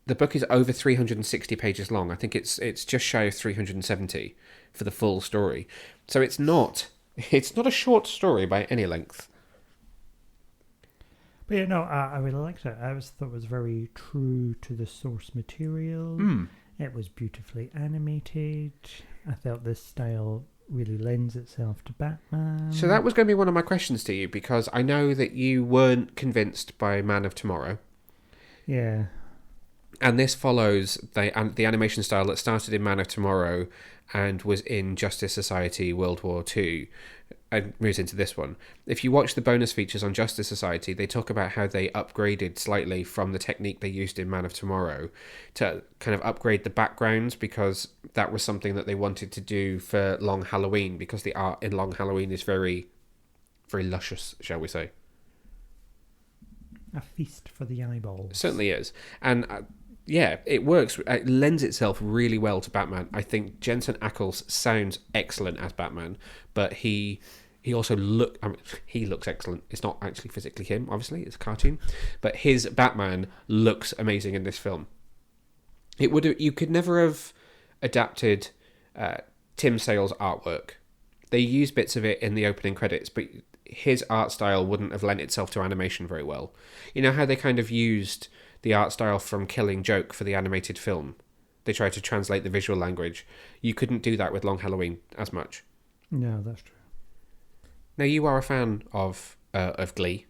the book is over 360 pages long. I think it's just shy of 370 for the full story. So it's not a short story by any length. But yeah, no, I really liked it. I thought it was very true to the source material. It was beautifully animated. I felt this style really lends itself to Batman. So that was going to be one of my questions to you, because I know that you weren't convinced by Man of Tomorrow. Yeah. And this follows the animation style that started in Man of Tomorrow and was in Justice Society World War II and moves into this one. If you watch the bonus features on Justice Society, they talk about how they upgraded slightly from the technique they used in Man of Tomorrow to kind of upgrade the backgrounds, because that was something that they wanted to do for Long Halloween, because the art in Long Halloween is very, very luscious, shall we say. A feast for the eyeballs. It certainly is. And yeah, it works. It lends itself really well to Batman. I think Jensen Ackles sounds excellent as Batman, but he also he looks excellent. It's not actually physically him, obviously, it's a cartoon, but his Batman looks amazing in this film. You could never have adapted Tim Sale's artwork. They use bits of it in the opening credits, but his art style wouldn't have lent itself to animation very well. You know how they kind of used the art style from Killing Joke for the animated film? They tried to translate the visual language. You couldn't do that with Long Halloween as much. No, that's true. Now, you are a fan of Glee.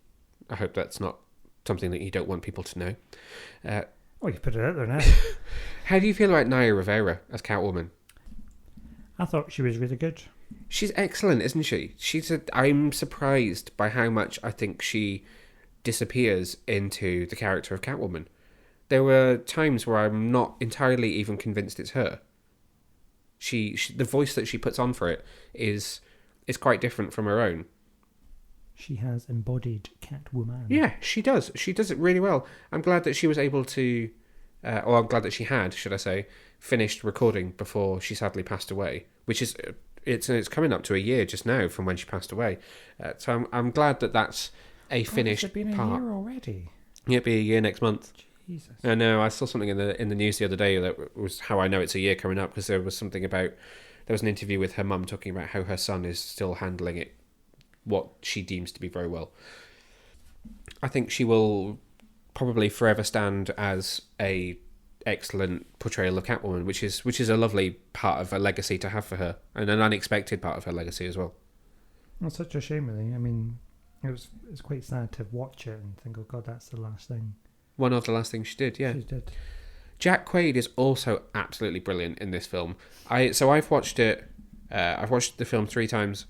I hope that's not something that you don't want people to know. Oh, you put it out there now. How do you feel about Naya Rivera as Catwoman? I thought she was really good. She's excellent, isn't she? I'm surprised by how much I think she disappears into the character of Catwoman. There were times where I'm not entirely even convinced it's her. The voice that she puts on for it is quite different from her own. She has embodied Catwoman. Yeah, she does. She does it really well. I'm glad that she was able to, or I'm glad that she had, should I say, finished recording before she sadly passed away. Which is, it's coming up to a year just now from when she passed away. So I'm glad that that's a finished has it been part. a year already? Yeah, it'll be a year next month. Jesus. I know. I saw something in the news the other day that was how I know it's a year coming up, because there was something about, there was an interview with her mum talking about how her son is still handling it, what she deems to be very well. I think she will probably forever stand as a excellent portrayal of Catwoman, which is a lovely part of a legacy to have for her, and an unexpected part of her legacy as well. It's such a shame, really. I mean, it's quite sad to watch it and think, oh God, that's the last thing. One of the last things she did, yeah. She did. Jack Quaid is also absolutely brilliant in this film. I've watched it. I've watched the film 3 times.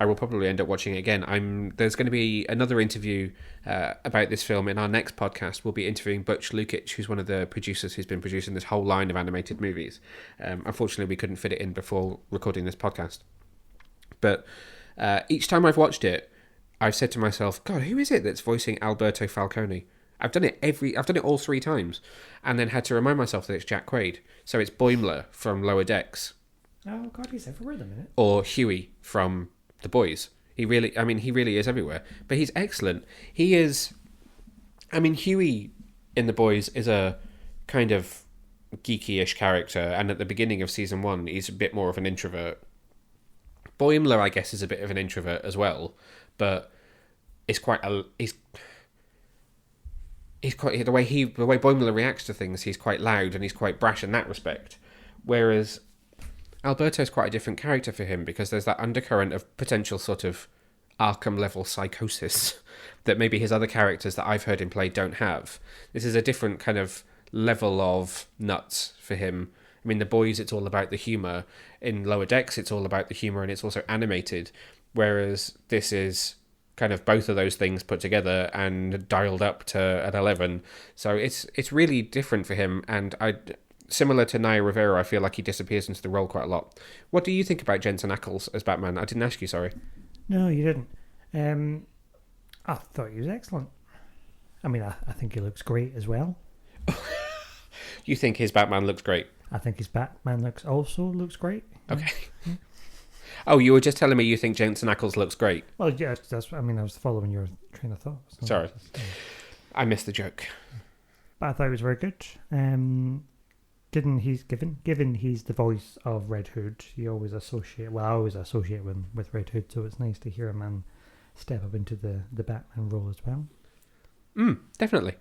I will probably end up watching it again. There's going to be another interview about this film in our next podcast. We'll be interviewing Butch Lukic, who's one of the producers who's been producing this whole line of animated movies. Unfortunately, we couldn't fit it in before recording this podcast. But each time I've watched it, I've said to myself, God, who is it that's voicing Alberto Falcone? I've done it all 3 times, and then had to remind myself that it's Jack Quaid. So it's Boimler from Lower Decks. Oh God, he's everywhere at the minute. Or Huey from The Boys. He really is everywhere. But he's excellent. Huey in The Boys is a kind of geeky-ish character, and at the beginning of season 1, he's a bit more of an introvert. Boimler, I guess, is a bit of an introvert as well, but it's quite the way Boimler reacts to things, he's quite loud and he's quite brash in that respect. Whereas Alberto's quite a different character for him, because there's that undercurrent of potential sort of Arkham-level psychosis that maybe his other characters that I've heard him play don't have. This is a different kind of level of nuts for him. I mean, The Boys, it's all about the humour. In Lower Decks, it's all about the humour, and it's also animated. Whereas this is kind of both of those things put together and dialed up to an 11. So it's really different for him, and similar to Naya Rivera, I feel like he disappears into the role quite a lot. What do you think about Jensen Ackles as Batman? I didn't ask you, sorry. No, you didn't. I thought he was excellent. I mean, I think he looks great as well. You think his Batman looks great? I think his Batman looks great. Okay. Yeah. Oh, you were just telling me you think Jensen Ackles looks great. Well, yeah, I was following your train of thought. So sorry. I missed the joke. But I thought it was very good. Given he's the voice of Red Hood, I always associate him with Red Hood, so it's nice to hear a man step up into the Batman role as well. Definitely.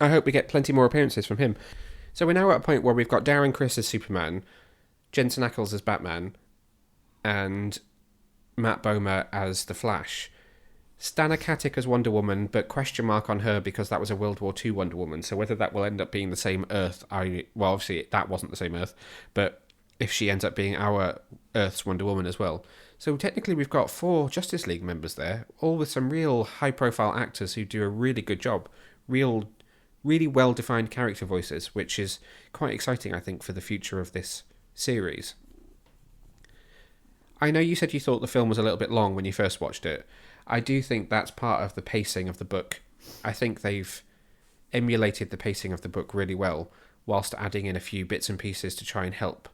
I hope we get plenty more appearances from him. So we're now at a point where we've got Darren Criss as Superman, Jensen Ackles as Batman, and Matt Bomer as the Flash. Stana Katic as Wonder Woman, but question mark on her because that was a World War II Wonder Woman. So whether that will end up being the same Earth, obviously that wasn't the same Earth, but if she ends up being our Earth's Wonder Woman as well. So technically we've got 4 Justice League members there, all with some real high-profile actors who do a really good job. Really well-defined character voices, which is quite exciting, I think, for the future of this series. I know you said you thought the film was a little bit long when you first watched it. I do think that's part of the pacing of the book. I think they've emulated the pacing of the book really well, whilst adding in a few bits and pieces to try and help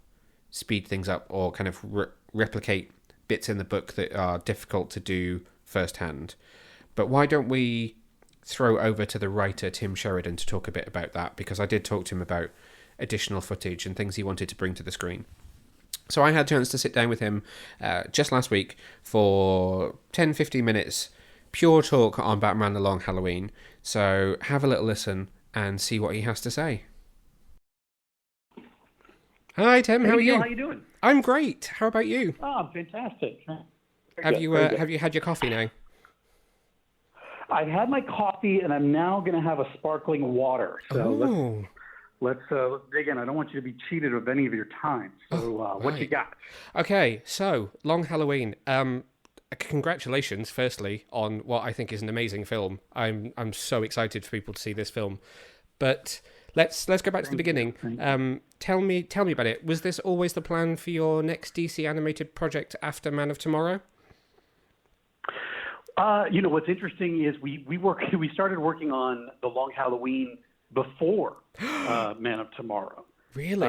speed things up, or kind of replicate bits in the book that are difficult to do firsthand. But why don't we throw over to the writer Tim Sheridan to talk a bit about that, because I did talk to him about additional footage and things he wanted to bring to the screen. So I had a chance to sit down with him just last week for 10-15 minutes, pure talk on Batman The Long Halloween. So have a little listen and see what he has to say. Hi Tim, how are you? How you doing? I'm great. How about you? Oh, I'm fantastic. Have you had your coffee now? I've had my coffee, and I'm now going to have a sparkling water. So let's dig in. I don't want you to be cheated of any of your time. So what you got? Okay, so Long Halloween. Congratulations, firstly, on what I think is an amazing film. I'm so excited for people to see this film. But let's go back to the beginning. Tell me about it. Was this always the plan for your next DC animated project after Man of Tomorrow? What's interesting is we started working on the Long Halloween before Man of Tomorrow. Really?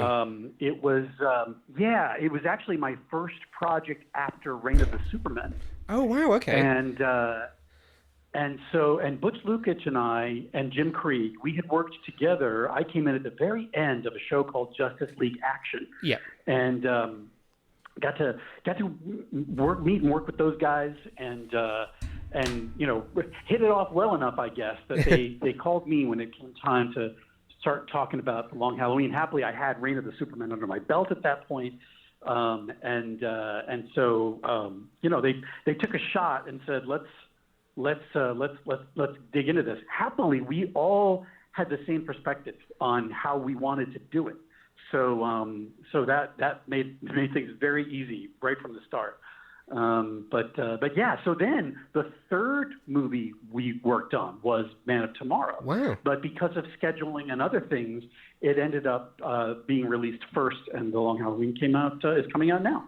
It was actually my first project after Reign of the Supermen. Oh wow, okay. And Butch Lukic and I and Jim Krieg, we had worked together. I came in at the very end of a show called Justice League Action. Yeah. And got to meet and work with those guys and hit it off well enough, I guess, that they called me when it came time to start talking about the Long Halloween. Happily, I had Reign of the Supermen under my belt at that point. So they took a shot and said, let's dig into this. Happily, we all had the same perspective on how we wanted to do it. So that made things very easy right from the start. So then the third movie we worked on was Man of Tomorrow. Wow. But because of scheduling and other things, it ended up being released first, and The Long Halloween is coming out now.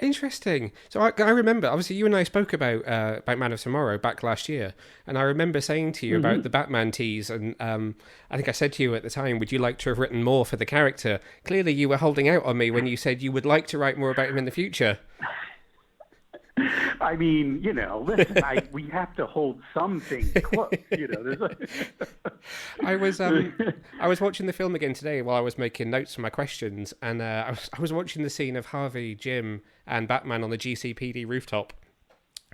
Interesting. So I remember, obviously, you and I spoke about Man of Tomorrow back last year, and I remember saying to you about the Batman tease, and I think I said to you at the time, would you like to have written more for the character? Clearly, you were holding out on me when you said you would like to write more about him in the future. I mean, listen, we have to hold some things close. I was watching the film again today while I was making notes for my questions, and I was watching the scene of Harvey, Jim, and Batman on the GCPD rooftop.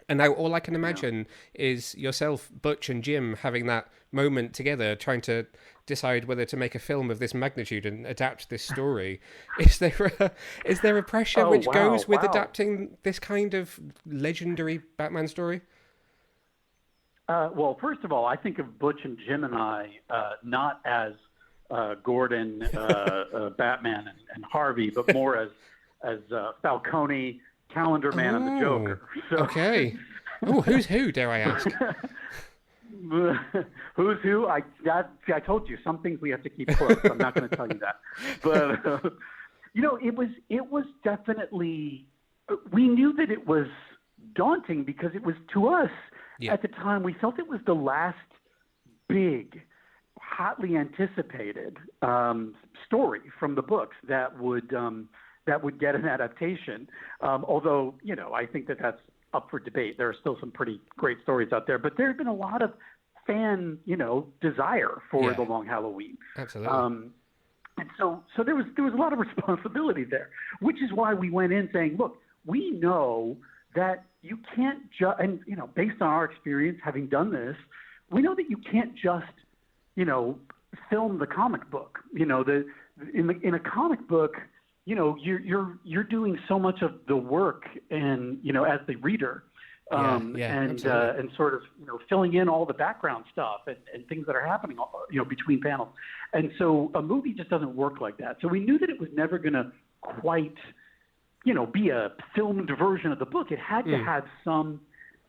And now all I can imagine is yourself, Butch, and Jim having that moment together, trying to decide whether to make a film of this magnitude and adapt this story. Is there a pressure which goes with adapting this kind of legendary Batman story? Well, first of all, I think of Butch and Jim and I not as Gordon, Batman, and Harvey, but more as Falcone, Calendar Man, and the Joker. So, okay. Oh, who's who, dare I ask? Who's who? I told you, some things we have to keep close. I'm not going to tell you that. But, it was definitely, we knew that it was daunting because it was, to us, at the time, we felt it was the last big, hotly anticipated story from the books that would get an adaptation. Although, I think that's up for debate. There are still some pretty great stories out there, but there have been a lot of fan, desire for The Long Halloween. Absolutely. And so there was a lot of responsibility there, which is why we went in saying, look, we know that you can't just, and, based on our experience having done this, we know that you can't just, film the comic book. In a comic book, you're doing so much of the work, and as the reader, and sort of filling in all the background stuff and things that are happening between panels, and so a movie just doesn't work like that. So we knew that it was never going to quite be a filmed version of the book. It had to have some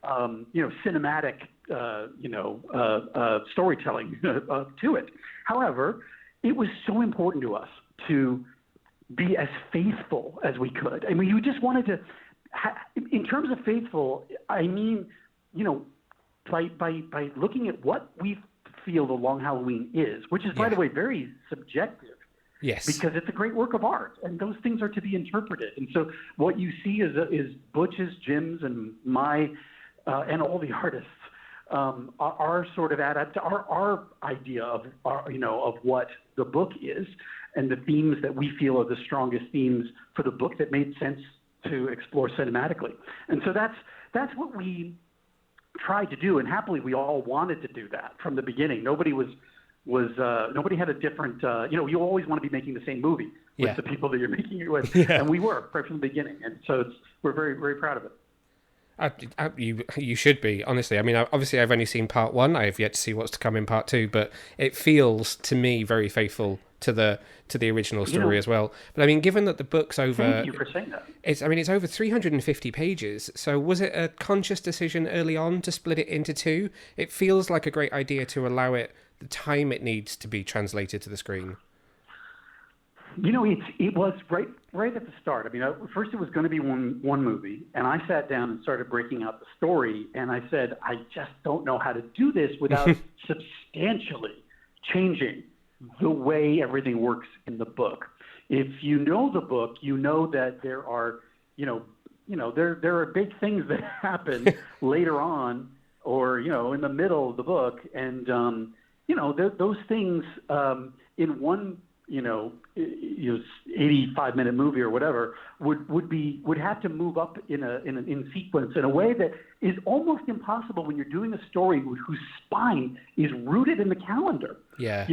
cinematic storytelling to it. However, it was so important to us to be as faithful as we could. I mean, you just wanted to, in terms of faithful, I mean, by looking at what we feel The Long Halloween is, which is, by the way, very subjective. Yes. Because it's a great work of art, and those things are to be interpreted. And so what you see is Butch's, Jim's, and my, and all the artists, our sort of our idea of what the book is, and the themes that we feel are the strongest themes for the book that made sense to explore cinematically. And so that's what we tried to do, and happily we all wanted to do that from the beginning. Nobody nobody had a different, you always want to be making the same movie with the people that you're making it with. And we were right from the beginning. And so we're very, very proud of it. You should be, honestly. I mean, obviously, I've only seen part one. I have yet to see what's to come in part two, but it feels to me very faithful to the original story as well. But I mean, given that the book's over, thank you for saying that. It's over 350 pages. So was it a conscious decision early on to split it into two? It feels like a great idea to allow it the time it needs to be translated to the screen. It was right at the start. I mean, first it was going to be one movie, and I sat down and started breaking out the story, and I said, I just don't know how to do this without substantially changing the way everything works in the book. If you know the book, you know that there are, there are big things that happen later on, or in the middle of the book, and those things in one 85-minute movie or whatever would have to move up in sequence in a way that is almost impossible when you're doing a story whose spine is rooted in the calendar. Yeah.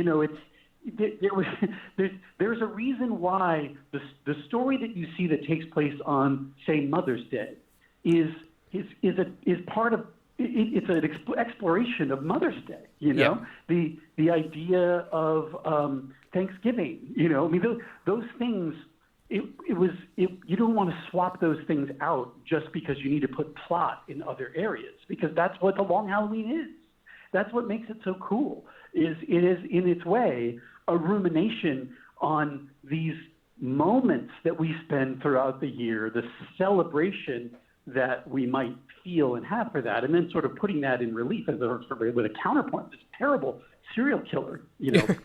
There's a reason why the story that you see that takes place on, say, Mother's Day is part of. It's an exploration of Mother's Day, Yeah. the idea of Thanksgiving, I mean, those things. You don't want to swap those things out just because you need to put plot in other areas, because that's what the Long Halloween is. That's what makes it so cool. It is in its way a rumination on these moments that we spend throughout the year, the celebration that we might feel and have for that, and then sort of putting that in relief as with a counterpoint, this terrible serial killer,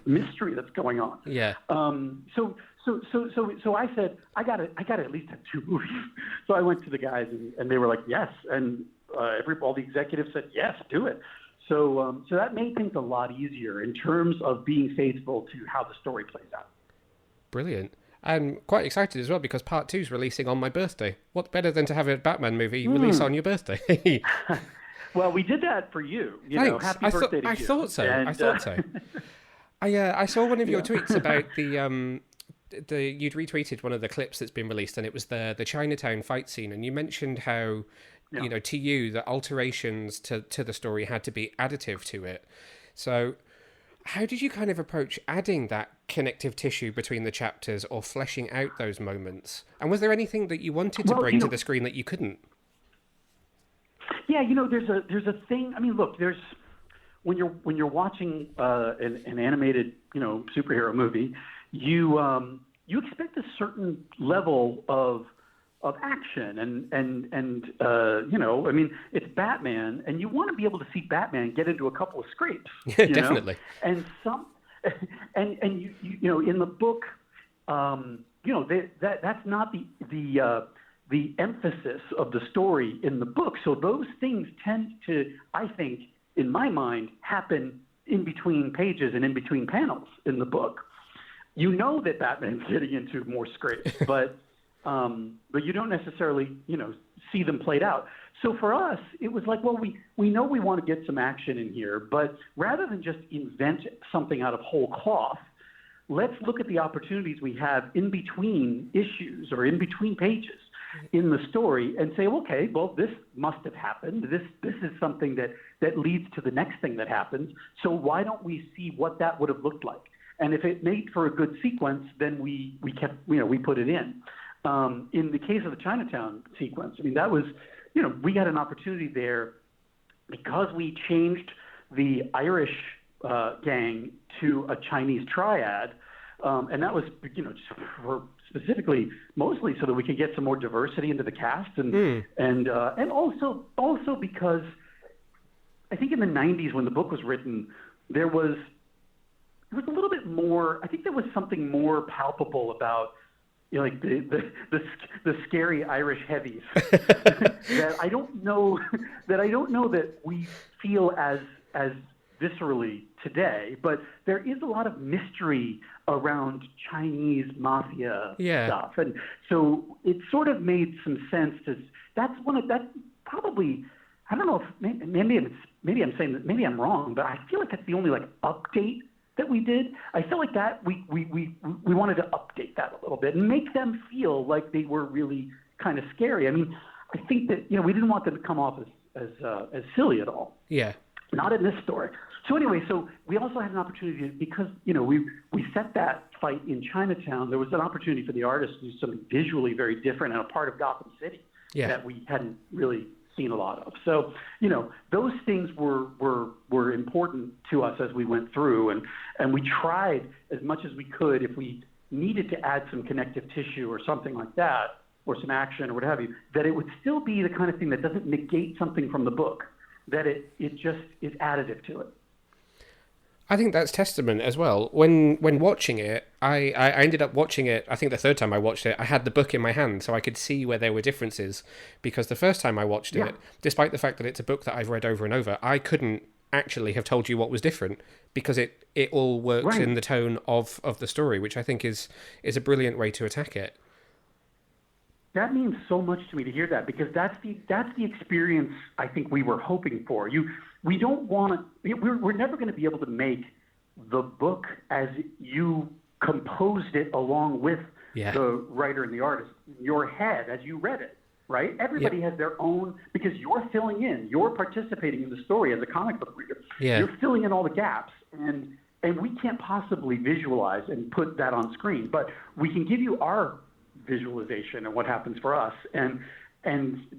mystery that's going on. Yeah. So I said, I got to at least have two movies. So I went to the guys, and they were like, yes, and all the executives said, yes, do it. So that made things a lot easier in terms of being faithful to how the story plays out. Brilliant. I'm quite excited as well because part 2 is releasing on my birthday. What better than to have a Batman movie release on your birthday? Well, we did that for you. Thanks. Happy birthday to you. I thought so. And, I thought so. I saw one of your tweets about you'd retweeted one of the clips that's been released, and it was the Chinatown fight scene, and you mentioned how to you the alterations to the story had to be additive to it. So how did you kind of approach adding that connective tissue between the chapters or fleshing out those moments? And was there anything that you wanted to bring to the screen that you couldn't? Yeah, there's a thing. I mean, look, there's when you're watching an animated superhero movie, you expect a certain level of action and I mean, it's Batman, and you want to be able to see Batman get into a couple of scrapes. Definitely. And and you in the book, that's not the emphasis of the story in the book. So those things tend to, I think, in my mind, happen in between pages and in between panels in the book. You know that Batman's getting into more scrapes, but you don't necessarily, see them played out. So for us, it was like, well, we know we want to get some action in here, but rather than just invent something out of whole cloth, let's look at the opportunities we have in between issues or in between pages in the story and say, okay, well, this must have happened. This is something that leads to the next thing that happens. So why don't we see what that would have looked like? And if it made for a good sequence, then we kept, we put it in. In the case of the Chinatown sequence, I mean, that was, we got an opportunity there because we changed the Irish gang to a Chinese triad, and that was, for specifically, mostly so that we could get some more diversity into the cast, and also because I think in the 90s when the book was written, there was a little bit more. I think there was something more palpable about like the scary Irish heavies that I don't know that we feel as viscerally today, but there is a lot of mystery around Chinese mafia stuff, and so it sort of made some sense to. That's probably. I don't know if maybe I'm saying that maybe I'm wrong, but I feel like that's the only update that we did. I feel like that we wanted to update that a little bit and make them feel like they were really kind of scary. I mean, I think that we didn't want them to come off as silly at all. Yeah. Not in this story. So anyway, we also had an opportunity because we set that fight in Chinatown. There was an opportunity for the artist to do something visually very different and a part of Gotham City that we hadn't really seen a lot of. So those things were important to us as we went through, and we tried as much as we could, if we needed to add some connective tissue or something like that, or some action or what have you, that it would still be the kind of thing that doesn't negate something from the book, that it just is additive to it. I think that's testament as well. When watching it, I ended up watching it, I think the third time I watched it, I had the book in my hand so I could see where there were differences. Because the first time I watched it, despite the fact that it's a book that I've read over and over, I couldn't actually have told you what was different because it all works in the tone of the story, which I think is a brilliant way to attack it. That means so much to me to hear that, because that's the experience I think we were hoping for. We're never going to be able to make the book as you composed it along with the writer and the artist in your head as you read it, right? Everybody has their own, because you're filling in, you're participating in the story as a comic book reader. Yeah. You're filling in all the gaps, and we can't possibly visualize and put that on screen, but we can give you our visualization and what happens for us, and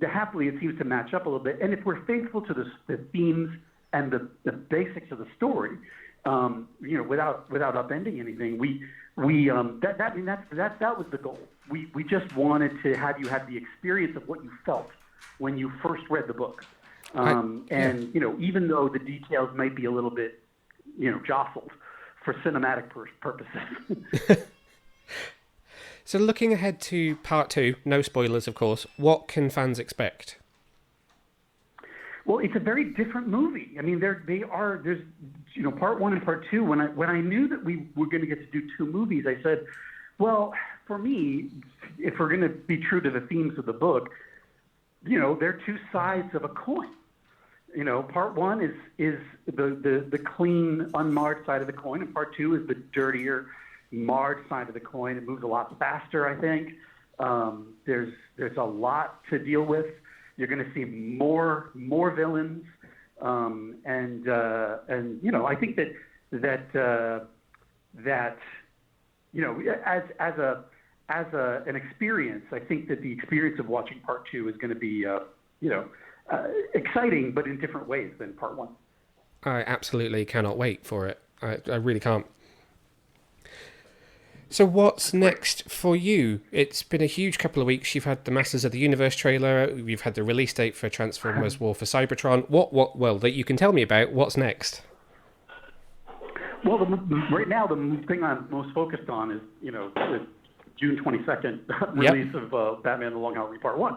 happily it seems to match up a little bit. And if we're faithful to the themes and the basics of the story, without upending anything, that was the goal. We just wanted to have you have the experience of what you felt when you first read the book, even though the details might be a little bit jostled for cinematic purposes. So looking ahead to part 2, no spoilers, of course, what can fans expect? Well, it's a very different movie. I mean, there's part 1 and part 2. When I knew that we were going to get to do 2 movies, I said, well, for me, if we're going to be true to the themes of the book, they're 2 sides of a coin. Part 1 is the clean, unmarred side of the coin, and part 2 is the dirtier, marred side of the coin. It moves a lot faster, I think. There's a lot to deal with. You're going to see more villains, and I think that as an experience, I think that the experience of watching part 2 is going to be exciting, but in different ways than part 1. I absolutely cannot wait for it. I really can't. So what's next for you? It's been a huge couple of weeks. You've had the Masters of the Universe trailer. You've had the release date for Transformers War for Cybertron. Well, that you can tell me about, what's next? Well, right now, the thing I'm most focused on is, the June 22nd release of Batman: The Long Halloween Part 1.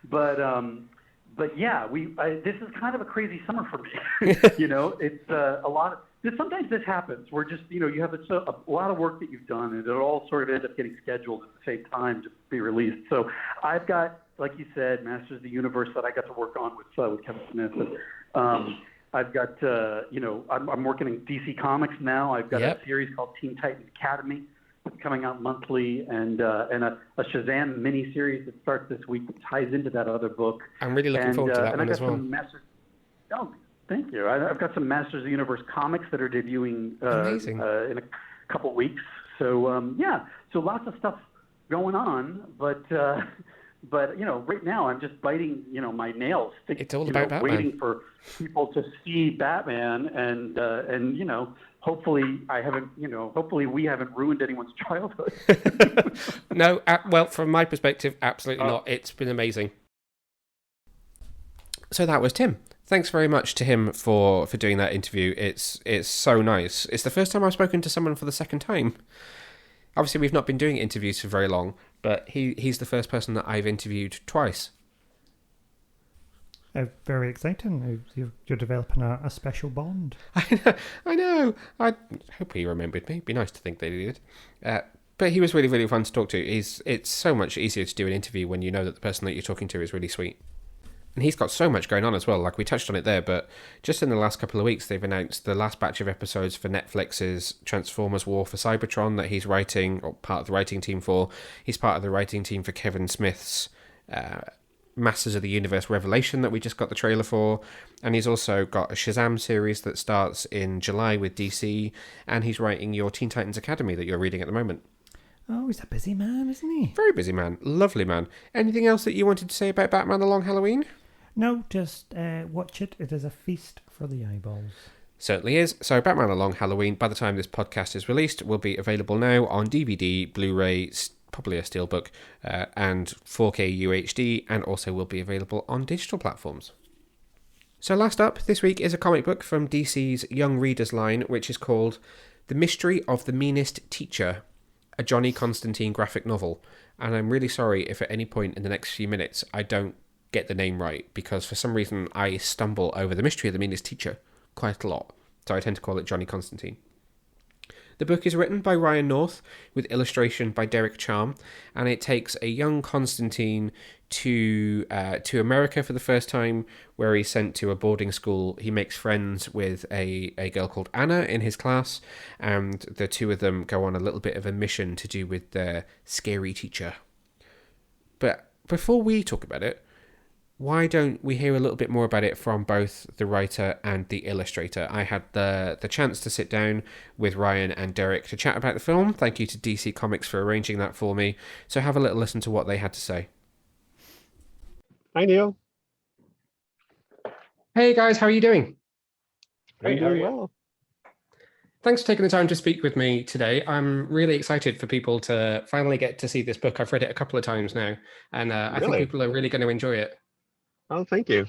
But yeah, this is kind of a crazy summer for me. It's a lot of... Sometimes this happens where just, you have a lot of work that you've done, and it all sort of ends up getting scheduled at the same time to be released. So I've got, like you said, Masters of the Universe that I got to work on with Kevin Smith. I've got, I'm working in DC Comics now. I've got a series called Teen Titans Academy that's coming out monthly, and a Shazam miniseries that starts this week that ties into that other book. I'm really looking forward to that one as well. Thank you. I've got some Masters of the Universe comics that are debuting in a couple weeks. So so lots of stuff going on, but right now I'm just biting my nails. It's all about Batman. Waiting for people to see Batman, and hopefully we haven't ruined anyone's childhood. No, well, from my perspective, absolutely not. It's been amazing. So that was Tim. Thanks very much to him for doing that interview. It's so nice. It's the first time I've spoken to someone for the second time. Obviously, we've not been doing interviews for very long, but he's the first person that I've interviewed twice. Very exciting. You're developing a special bond. I know. I hope he remembered me. It'd be nice to think that he did. But he was really, really fun to talk to. It's so much easier to do an interview when you know that the person that you're talking to is really sweet. And he's got so much going on as well, like we touched on it there, but just in the last couple of weeks, they've announced the last batch of episodes for Netflix's Transformers War for Cybertron that he's writing, or part of the writing team for. He's part of the writing team for Kevin Smith's Masters of the Universe Revelation that we just got the trailer for, and he's also got a Shazam series that starts in July with DC, and he's writing your Teen Titans Academy that you're reading at the moment. Oh, he's a busy man, isn't he? Very busy man. Lovely man. Anything else that you wanted to say about Batman: A Long Halloween? No, just watch it. It is a feast for the eyeballs. Certainly is. So Batman: A Long Halloween, by the time this podcast is released, will be available now on DVD, Blu-ray, probably a steelbook, and 4K UHD, and also will be available on digital platforms. So last up this week is a comic book from DC's Young Readers line, which is called The Mystery of the Meanest Teacher, a Johnny Constantine graphic novel. And I'm really sorry if at any point in the next few minutes I don't get the name right, because for some reason I stumble over The Mystery of the Meanest Teacher quite a lot, so I tend to call it Johnny Constantine. The book is written by Ryan North with illustration by Derek Charm, and it takes a young Constantine to America for the first time, where he's sent to a boarding school. He makes friends with a girl called Anna in his class, and the two of them go on a little bit of a mission to do with their scary teacher. But before we talk about it, why don't we hear a little bit more about it from both the writer and the illustrator? I had the chance to sit down with Ryan and Derek to chat about the film. Thank you to DC Comics for arranging that for me. So have a little listen to what they had to say. Hi, Neil. Hey guys, how are you doing? I'm doing well. Thanks for taking the time to speak with me today. I'm really excited for people to finally get to see this book. I've read it a couple of times now, and I think people are really going to enjoy it. Oh, thank you.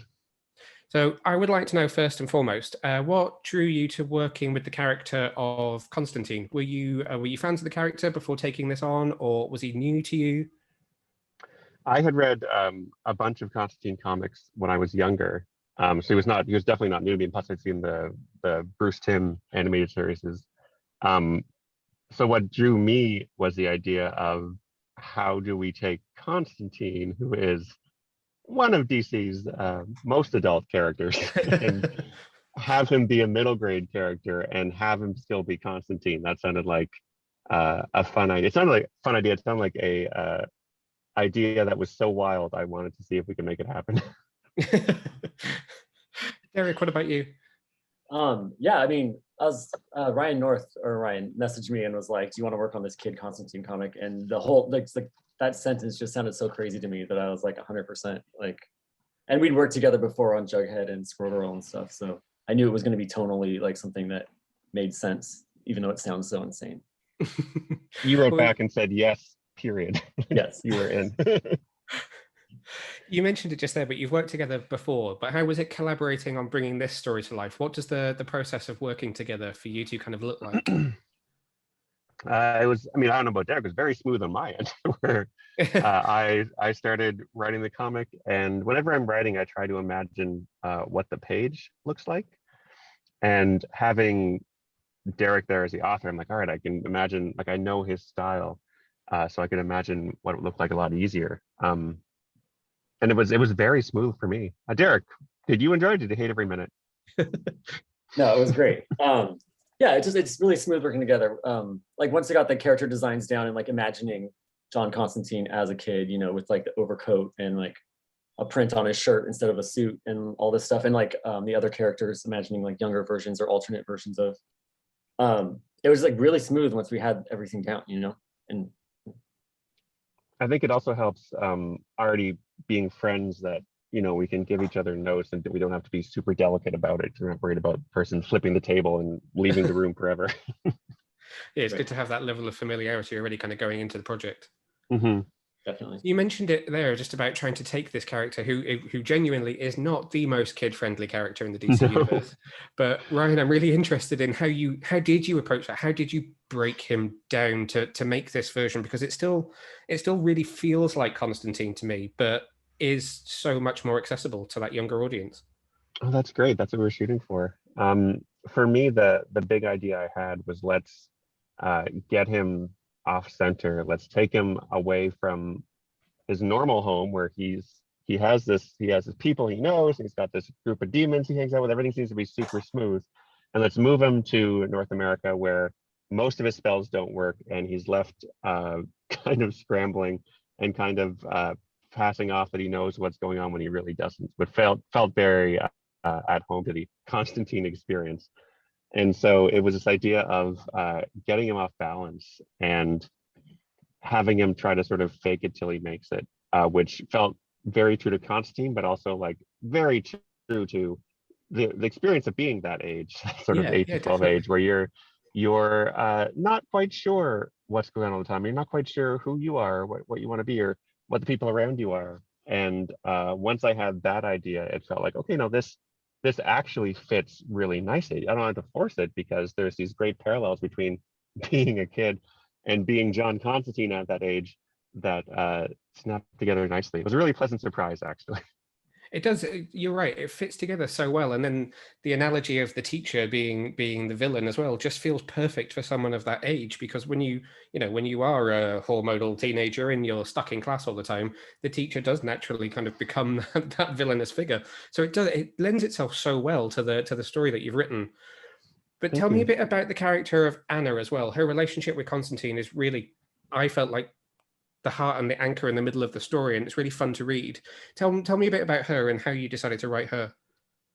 So I would like to know first and foremost, what drew you to working with the character of Constantine? Were you fans of the character before taking this on, or was he new to you? I had read a bunch of Constantine comics when I was younger. So he was definitely not new to me. And plus, I'd seen the Bruce Timm animated series. So what drew me was the idea of how do we take Constantine, who is one of DC's most adult characters, and have him be a middle grade character and have him still be Constantine. That sounded like a fun idea. It sounded like a fun idea. It sounded like a idea that was so wild. I wanted to see if we could make it happen. Derek, what about you? Yeah, I mean, Ryan messaged me and was like, "Do you want to work on this Kid Constantine comic?" And the whole that sentence just sounded so crazy to me that I was like 100% like. And we'd worked together before on Jughead and Squirrel Girl and stuff, so I knew it was going to be tonally like something that made sense, even though it sounds so insane. You wrote back and said yes. Period. Yes, you were in. You mentioned it just there, but you've worked together before. But how was it collaborating on bringing this story to life? What does the process of working together for you two kind of look like? It was, I don't know about Derek, it was very smooth on my end, where I started writing the comic, and whenever I'm writing, I try to imagine what the page looks like. And having Derek there as the author, I'm like, all right, I can imagine, like I know his style, so I can imagine what it would look like a lot easier. And it was very smooth for me. Derek, did you enjoy it? Did you hate every minute? No, it was great. Yeah, it's really smooth working together. Like once I got the character designs down and like imagining John Constantine as a kid, you know, with like the overcoat and like a print on his shirt instead of a suit and all this stuff, and like the other characters, imagining like younger versions or alternate versions of. It was like really smooth once we had everything down, you know. And I think it also helps already being friends that, you know, we can give each other notes and we don't have to be super delicate about it. We're not worried about the person flipping the table and leaving the room forever. Yeah, it's good to have that level of familiarity already kind of going into the project. Mm-hmm. Definitely. You mentioned it there just about trying to take this character who genuinely is not the most kid-friendly character in the DC universe. But Ryan, I'm really interested in how did you approach that? How did you break him down to make this version? Because it still really feels like Constantine to me, but is so much more accessible to that younger audience. Oh, that's great. That's what we're shooting for. For me, the big idea I had was let's get him off center. Let's take him away from his normal home where he has his people he knows. He's got this group of demons he hangs out with. Everything seems to be super smooth. And let's move him to North America where most of his spells don't work and he's left kind of scrambling and kind of passing off that he knows what's going on when he really doesn't, but felt very at home to the Constantine experience. And so it was this idea of getting him off balance and having him try to sort of fake it till he makes it, which felt very true to Constantine, but also like very true to the experience of being that age, sort of 8 to 12 definitely. age, where you're not quite sure what's going on all the time. You're not quite sure who you are, what you want to be, or what the people around you are. And once I had that idea, it felt like, okay, no, this actually fits really nicely. I don't have to force it because there's these great parallels between being a kid and being John Constantine at that age that snapped together nicely. It was a really pleasant surprise, actually. It does. You're right. It fits together so well, and then the analogy of the teacher being the villain as well just feels perfect for someone of that age. Because when you are a hormonal teenager and you're stuck in class all the time, the teacher does naturally kind of become that villainous figure. So it lends itself so well to the story that you've written. But tell me a bit about the character of Anna as well. Her relationship with Constantine is really, I felt like, the heart and the anchor in the middle of the story, and it's really fun to read. Tell me a bit about her and how you decided to write her.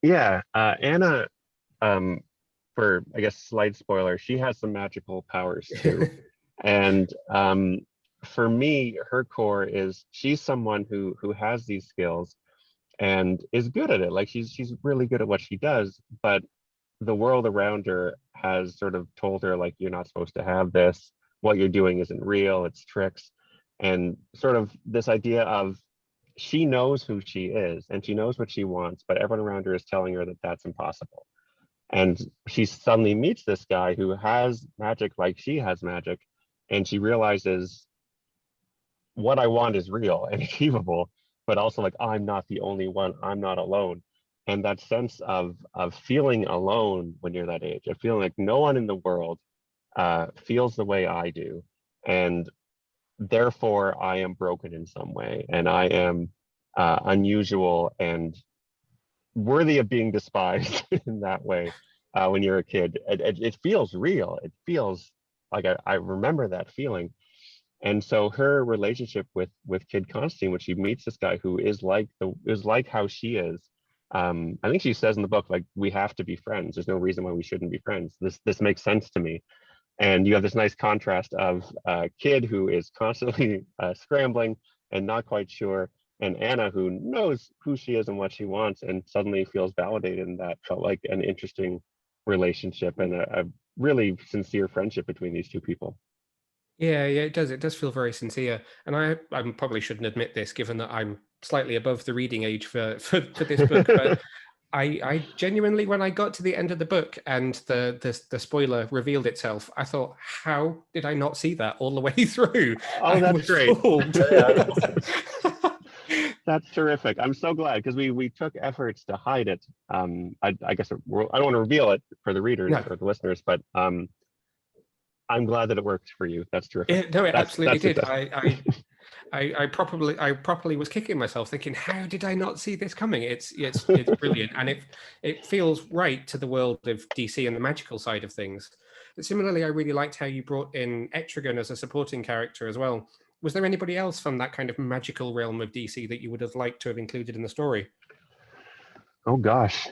Yeah, Anna, for I guess slight spoiler, she has some magical powers too. And for me, her core is she's someone who has these skills and is good at it. Like she's really good at what she does, but the world around her has sort of told her like, you're not supposed to have this. What you're doing isn't real. It's tricks. And sort of this idea of she knows who she is and she knows what she wants, but everyone around her is telling her that that's impossible. And she suddenly meets this guy who has magic like she has magic, and she realizes what I want is real and achievable, but also like, I'm not the only one, I'm not alone. And that sense of feeling alone when you're that age, of feeling like no one in the world feels the way I do. And therefore I am broken in some way, and I am unusual and worthy of being despised in that way. When you're a kid, it feels real. It feels like I remember that feeling. And so her relationship with Kid Constantine, when she meets this guy who is like how she is, I think she says in the book, like, we have to be friends. There's no reason why we shouldn't be friends. This makes sense to me. And you have this nice contrast of a kid who is constantly scrambling and not quite sure, and Anna who knows who she is and what she wants and suddenly feels validated. And that felt like an interesting relationship and a really sincere friendship between these two people. Yeah, it does. It does feel very sincere. And I probably shouldn't admit this, given that I'm slightly above the reading age for this book, but I genuinely, when I got to the end of the book and the spoiler revealed itself, I thought, how did I not see that all the way through? Oh, that's great. That's terrific. I'm so glad, because we took efforts to hide it. I guess I don't want to reveal it for the readers or the listeners, but I'm glad that it worked for you. That's terrific. No, it absolutely did. I properly was kicking myself, thinking, how did I not see this coming? It's brilliant, and it feels right to the world of DC and the magical side of things. But similarly, I really liked how you brought in Etrigan as a supporting character as well. Was there anybody else from that kind of magical realm of DC that you would have liked to have included in the story? Oh gosh,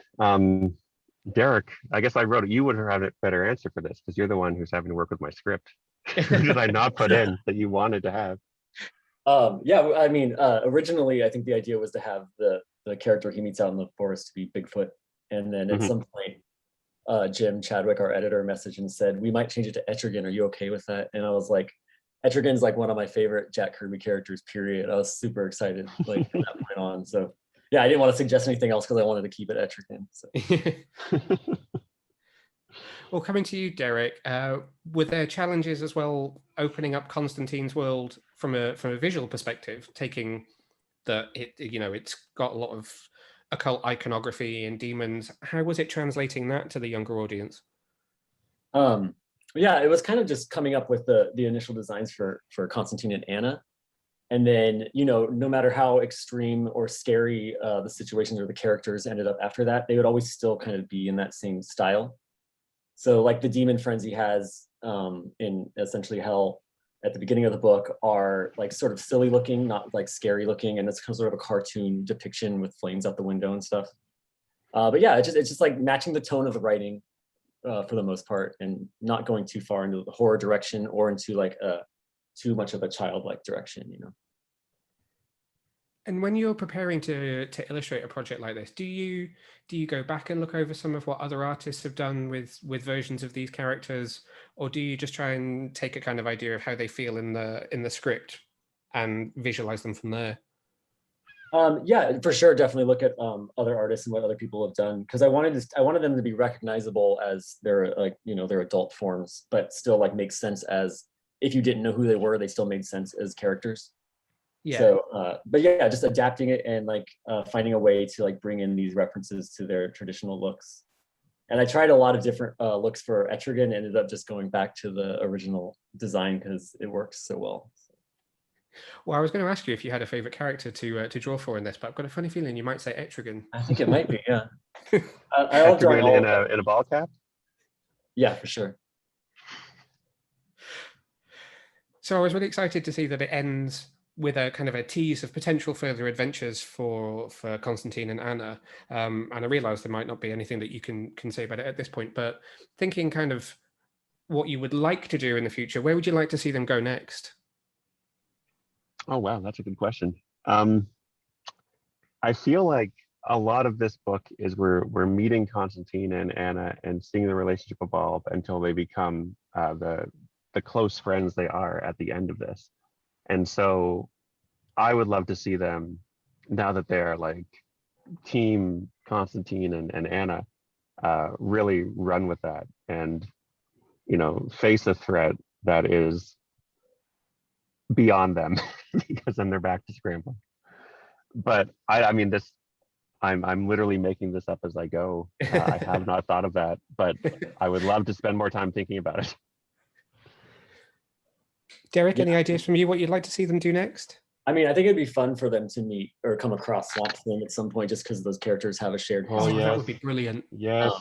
Derek, I guess I wrote it. You would have a better answer for this because you're the one who's having to work with my script. Who did I not put in that you wanted to have? Yeah, I mean, originally, I think the idea was to have the character he meets out in the forest to be Bigfoot. And then at some point, Jim Chadwick, our editor, messaged and said, we might change it to Etrigan. Are you okay with that? And I was like, Etrigan's like one of my favorite Jack Kirby characters, period. I was super excited like from that point on. So yeah, I didn't want to suggest anything else because I wanted to keep it Etrigan. So. Well, coming to you, Derek, were there challenges as well opening up Constantine's world from a visual perspective, taking it's got a lot of occult iconography and demons. How was it translating that to the younger audience? Yeah, it was kind of just coming up with the initial designs for Constantine and Anna. And then, no matter how extreme or scary the situations or the characters ended up after that, they would always still kind of be in that same style. So like the demon friends he has in essentially Hell at the beginning of the book are like sort of silly looking, not like scary looking, and it's sort of a cartoon depiction with flames out the window and stuff. But yeah, it's just like matching the tone of the writing for the most part, and not going too far into the horror direction or into like too much of a childlike direction, you know. And when you're preparing to illustrate a project like this, do you go back and look over some of what other artists have done with versions of these characters, or do you just try and take a kind of idea of how they feel in the script and visualize them from there? Yeah, for sure, definitely look at other artists and what other people have done, because I wanted them to be recognizable as their, like, you know, their adult forms, but still like make sense as, if you didn't know who they were, they still made sense as characters. Yeah. So, but yeah, just adapting it and like finding a way to like bring in these references to their traditional looks. And I tried a lot of different looks for Etrigan, ended up just going back to the original design because it works so well. Well, I was going to ask you if you had a favorite character to draw for in this, but I've got a funny feeling you might say Etrigan. I think it might be, yeah. I'll Etrigan in a ball cap? Yeah, for sure. So I was really excited to see that it ends with a kind of a tease of potential further adventures for Constantine and Anna. And I realize there might not be anything that you can say about it at this point, but thinking kind of what you would like to do in the future, where would you like to see them go next? Oh, wow, that's a good question. I feel like a lot of this book is we're meeting Constantine and Anna and seeing the relationship evolve until they become the close friends they are at the end of this. And so I would love to see them, now that they're like team Constantine and Anna, really run with that and, you know, face a threat that is beyond them, because then they're back to scrambling. But I mean, this, I'm literally making this up as I go. I have not thought of that, but I would love to spend more time thinking about it. Derek, any ideas from you what you'd like to see them do next? I mean, I think it'd be fun for them to meet or come across Swamp Thing at some point, just because those characters have a shared history. Oh, yes. That would be brilliant. Yes.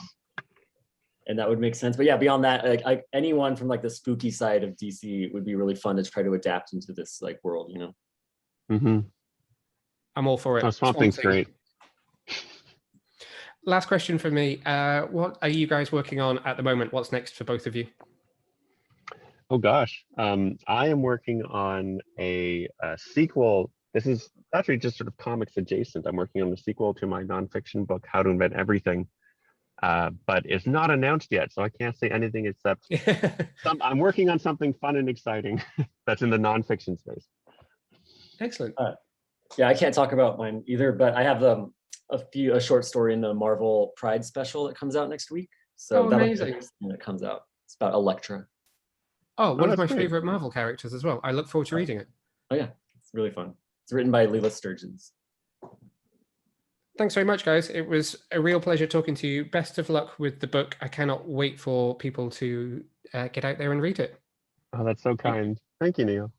And that would make sense. But yeah, beyond that, like anyone from like the spooky side of DC would be really fun to try to adapt into this like world, you know? Mm-hmm. I'm all for it. Oh, Swamp Thing's great. Last question for me. What are you guys working on at the moment? What's next for both of you? Oh gosh, I am working on a sequel. This is actually just sort of comics adjacent. I'm working on the sequel to my nonfiction book, How to Invent Everything, but it's not announced yet, so I can't say anything except I'm working on something fun and exciting that's in the nonfiction space. Excellent. Yeah, I can't talk about mine either, but I have a short story in the Marvel Pride special that comes out next week. So amazing! When it comes out, it's about Elektra. Oh, one of my favorite Marvel characters as well. I look forward to reading it. Oh yeah, it's really fun. It's written by Leela Sturgeons. Thanks very much, guys. It was a real pleasure talking to you. Best of luck with the book. I cannot wait for people to get out there and read it. Oh, that's so kind. Thank you, Neil.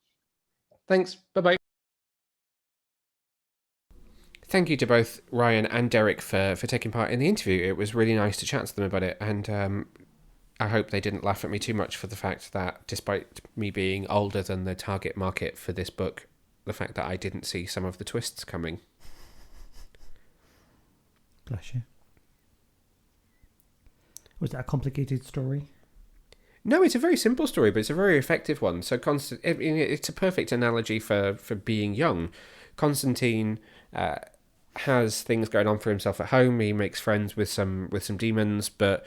Thanks. Bye-bye. Thank you to both Ryan and Derek for taking part in the interview. It was really nice to chat to them about it, and I hope they didn't laugh at me too much for the fact that, despite me being older than the target market for this book, the fact that I didn't see some of the twists coming. Bless you. Was that a complicated story? No, it's a very simple story, but it's a very effective one. So it's a perfect analogy for being young. Constantine has things going on for himself at home. He makes friends with some demons, but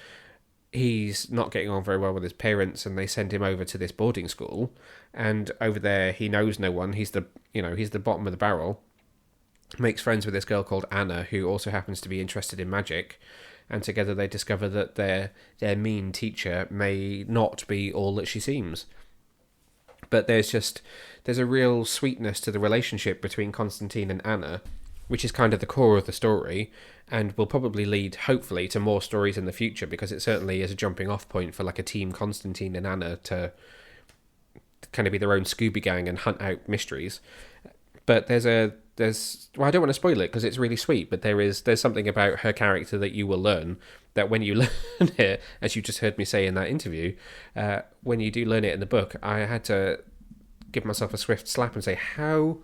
he's not getting on very well with his parents, and they send him over to this boarding school. And over there, he knows no one. He's the bottom of the barrel. Makes friends with this girl called Anna, who also happens to be interested in magic. And together they discover that their mean teacher may not be all that she seems. But there's a real sweetness to the relationship between Constantine and Anna, which is kind of the core of the story, and will probably lead, hopefully, to more stories in the future, because it certainly is a jumping off point for like a team Constantine and Anna to kind of be their own Scooby Gang and hunt out mysteries. But well, I don't want to spoil it because it's really sweet, but there's something about her character that you will learn, that when you learn it, as you just heard me say in that interview, when you do learn it in the book, I had to give myself a swift slap and say, how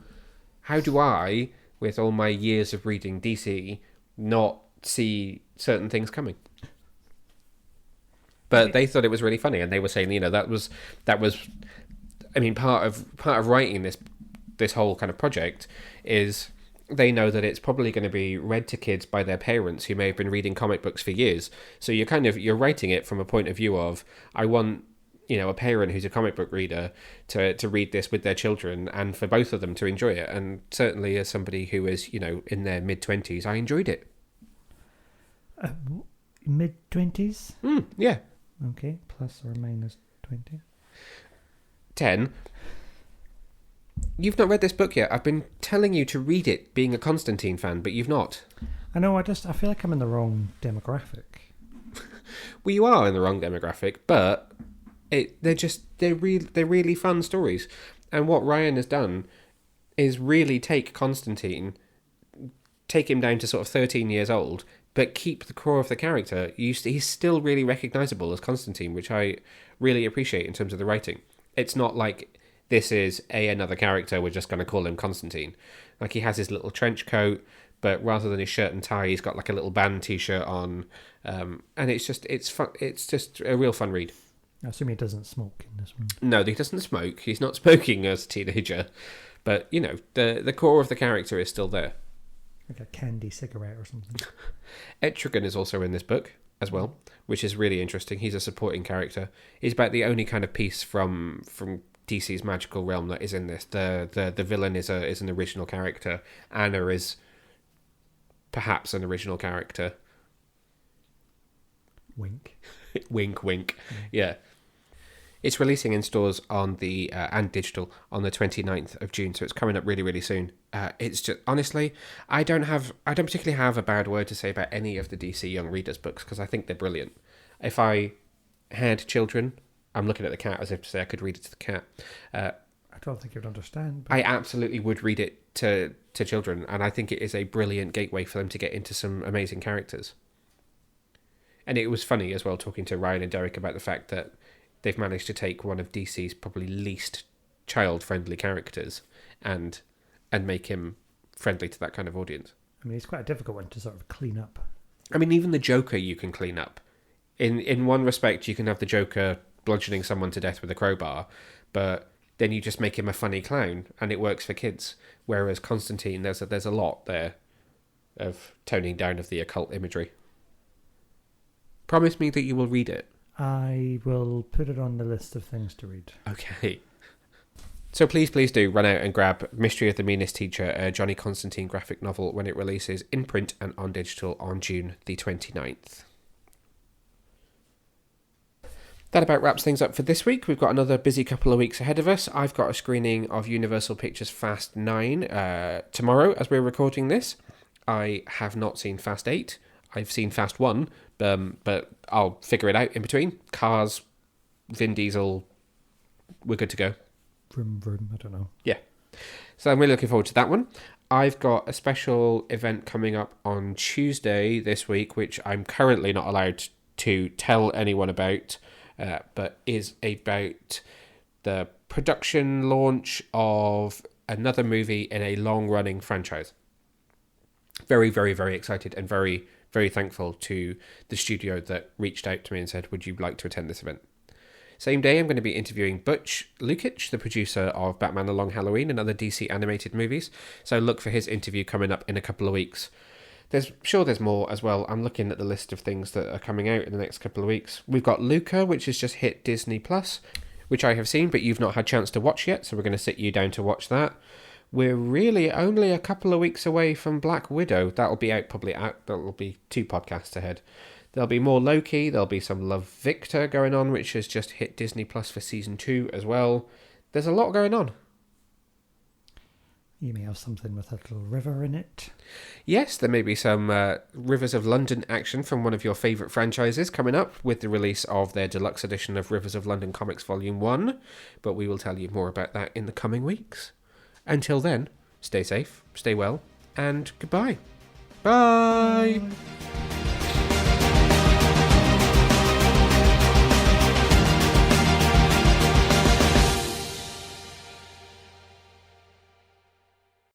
do I, with all my years of reading DC, not see certain things coming? But they thought it was really funny, and they were saying, that was, I mean, part of writing this whole kind of project is they know that it's probably going to be read to kids by their parents who may have been reading comic books for years. So you're writing it from a point of view of, I want, a parent who's a comic book reader to read this with their children, and for both of them to enjoy it. And certainly as somebody who is, in their mid-20s, I enjoyed it. Mid-20s? Yeah. Okay, plus or minus 20. 10. You've not read this book yet. I've been telling you to read it, being a Constantine fan, but you've not. I know, I feel like I'm in the wrong demographic. Well, you are in the wrong demographic, but they're really fun stories. And what Ryan has done is really take Constantine, take him down to sort of 13 years old, but keep the core of the character. He's still really recognisable as Constantine, which I really appreciate in terms of the writing. It's not like this is another character, we're just going to call him Constantine. Like, he has his little trench coat, but rather than his shirt and tie, he's got like a little band t-shirt on. And it's fun. It's just a real fun read. I assume he doesn't smoke in this one. No, he doesn't smoke. He's not smoking as a teenager. But, the core of the character is still there. Like a candy cigarette or something. Etrigan is also in this book as well, which is really interesting. He's a supporting character. He's about the only kind of piece from DC's magical realm that is in this. The villain is an original character. Anna is perhaps an original character. Wink. Wink, wink. Yeah. It's releasing in stores on the and digital on the 29th of June, so it's coming up really, really soon. It's just, honestly, I don't particularly have a bad word to say about any of the DC Young Readers books, because I think they're brilliant. If I had children, I'm looking at the cat as if to say I could read it to the cat. I don't think you'd understand. But I absolutely would read it to children, and I think it is a brilliant gateway for them to get into some amazing characters. And it was funny as well, talking to Ryan and Derek about the fact that they've managed to take one of DC's probably least child-friendly characters and make him friendly to that kind of audience. I mean, it's quite a difficult one to sort of clean up. I mean, even the Joker you can clean up. In one respect, you can have the Joker bludgeoning someone to death with a crowbar, but then you just make him a funny clown, and it works for kids. Whereas Constantine, there's a lot there of toning down of the occult imagery. Promise me that you will read it. I will put it on the list of things to read. Okay. So please do run out and grab Mystery of the Meanest Teacher, a Johnny Constantine graphic novel, when it releases in print and on digital on June the 29th. That about wraps things up for this week. We've got another busy couple of weeks ahead of us. I've got a screening of Universal Pictures Fast 9 tomorrow as we're recording this. I have not seen Fast 8. I've seen Fast 1, but I'll figure it out in between. Cars, Vin Diesel, we're good to go. Vroom, vroom, I don't know. Yeah. So I'm really looking forward to that one. I've got a special event coming up on Tuesday this week, which I'm currently not allowed to tell anyone about, but is about the production launch of another movie in a long-running franchise. Very, very, very excited and very, very thankful to the studio that reached out to me and said, would you like to attend this event? Same day, I'm going to be interviewing Butch Lukic, the producer of Batman: A Long Halloween and other DC animated movies. So look for his interview coming up in a couple of weeks. There's more as well. I'm looking at the list of things that are coming out in the next couple of weeks. We've got Luca, which has just hit Disney Plus, which I have seen, but you've not had a chance to watch yet. So we're going to sit you down to watch that. We're really only a couple of weeks away from Black Widow. That'll be out. That'll be 2 podcasts ahead. There'll be more Loki. There'll be some Love Victor going on, which has just hit Disney Plus for season 2 as well. There's a lot going on. You may have something with a little river in it. Yes, there may be some Rivers of London action from one of your favourite franchises coming up with the release of their deluxe edition of Rivers of London Comics Volume 1. But we will tell you more about that in the coming weeks. Until then, stay safe, stay well, and goodbye. Bye!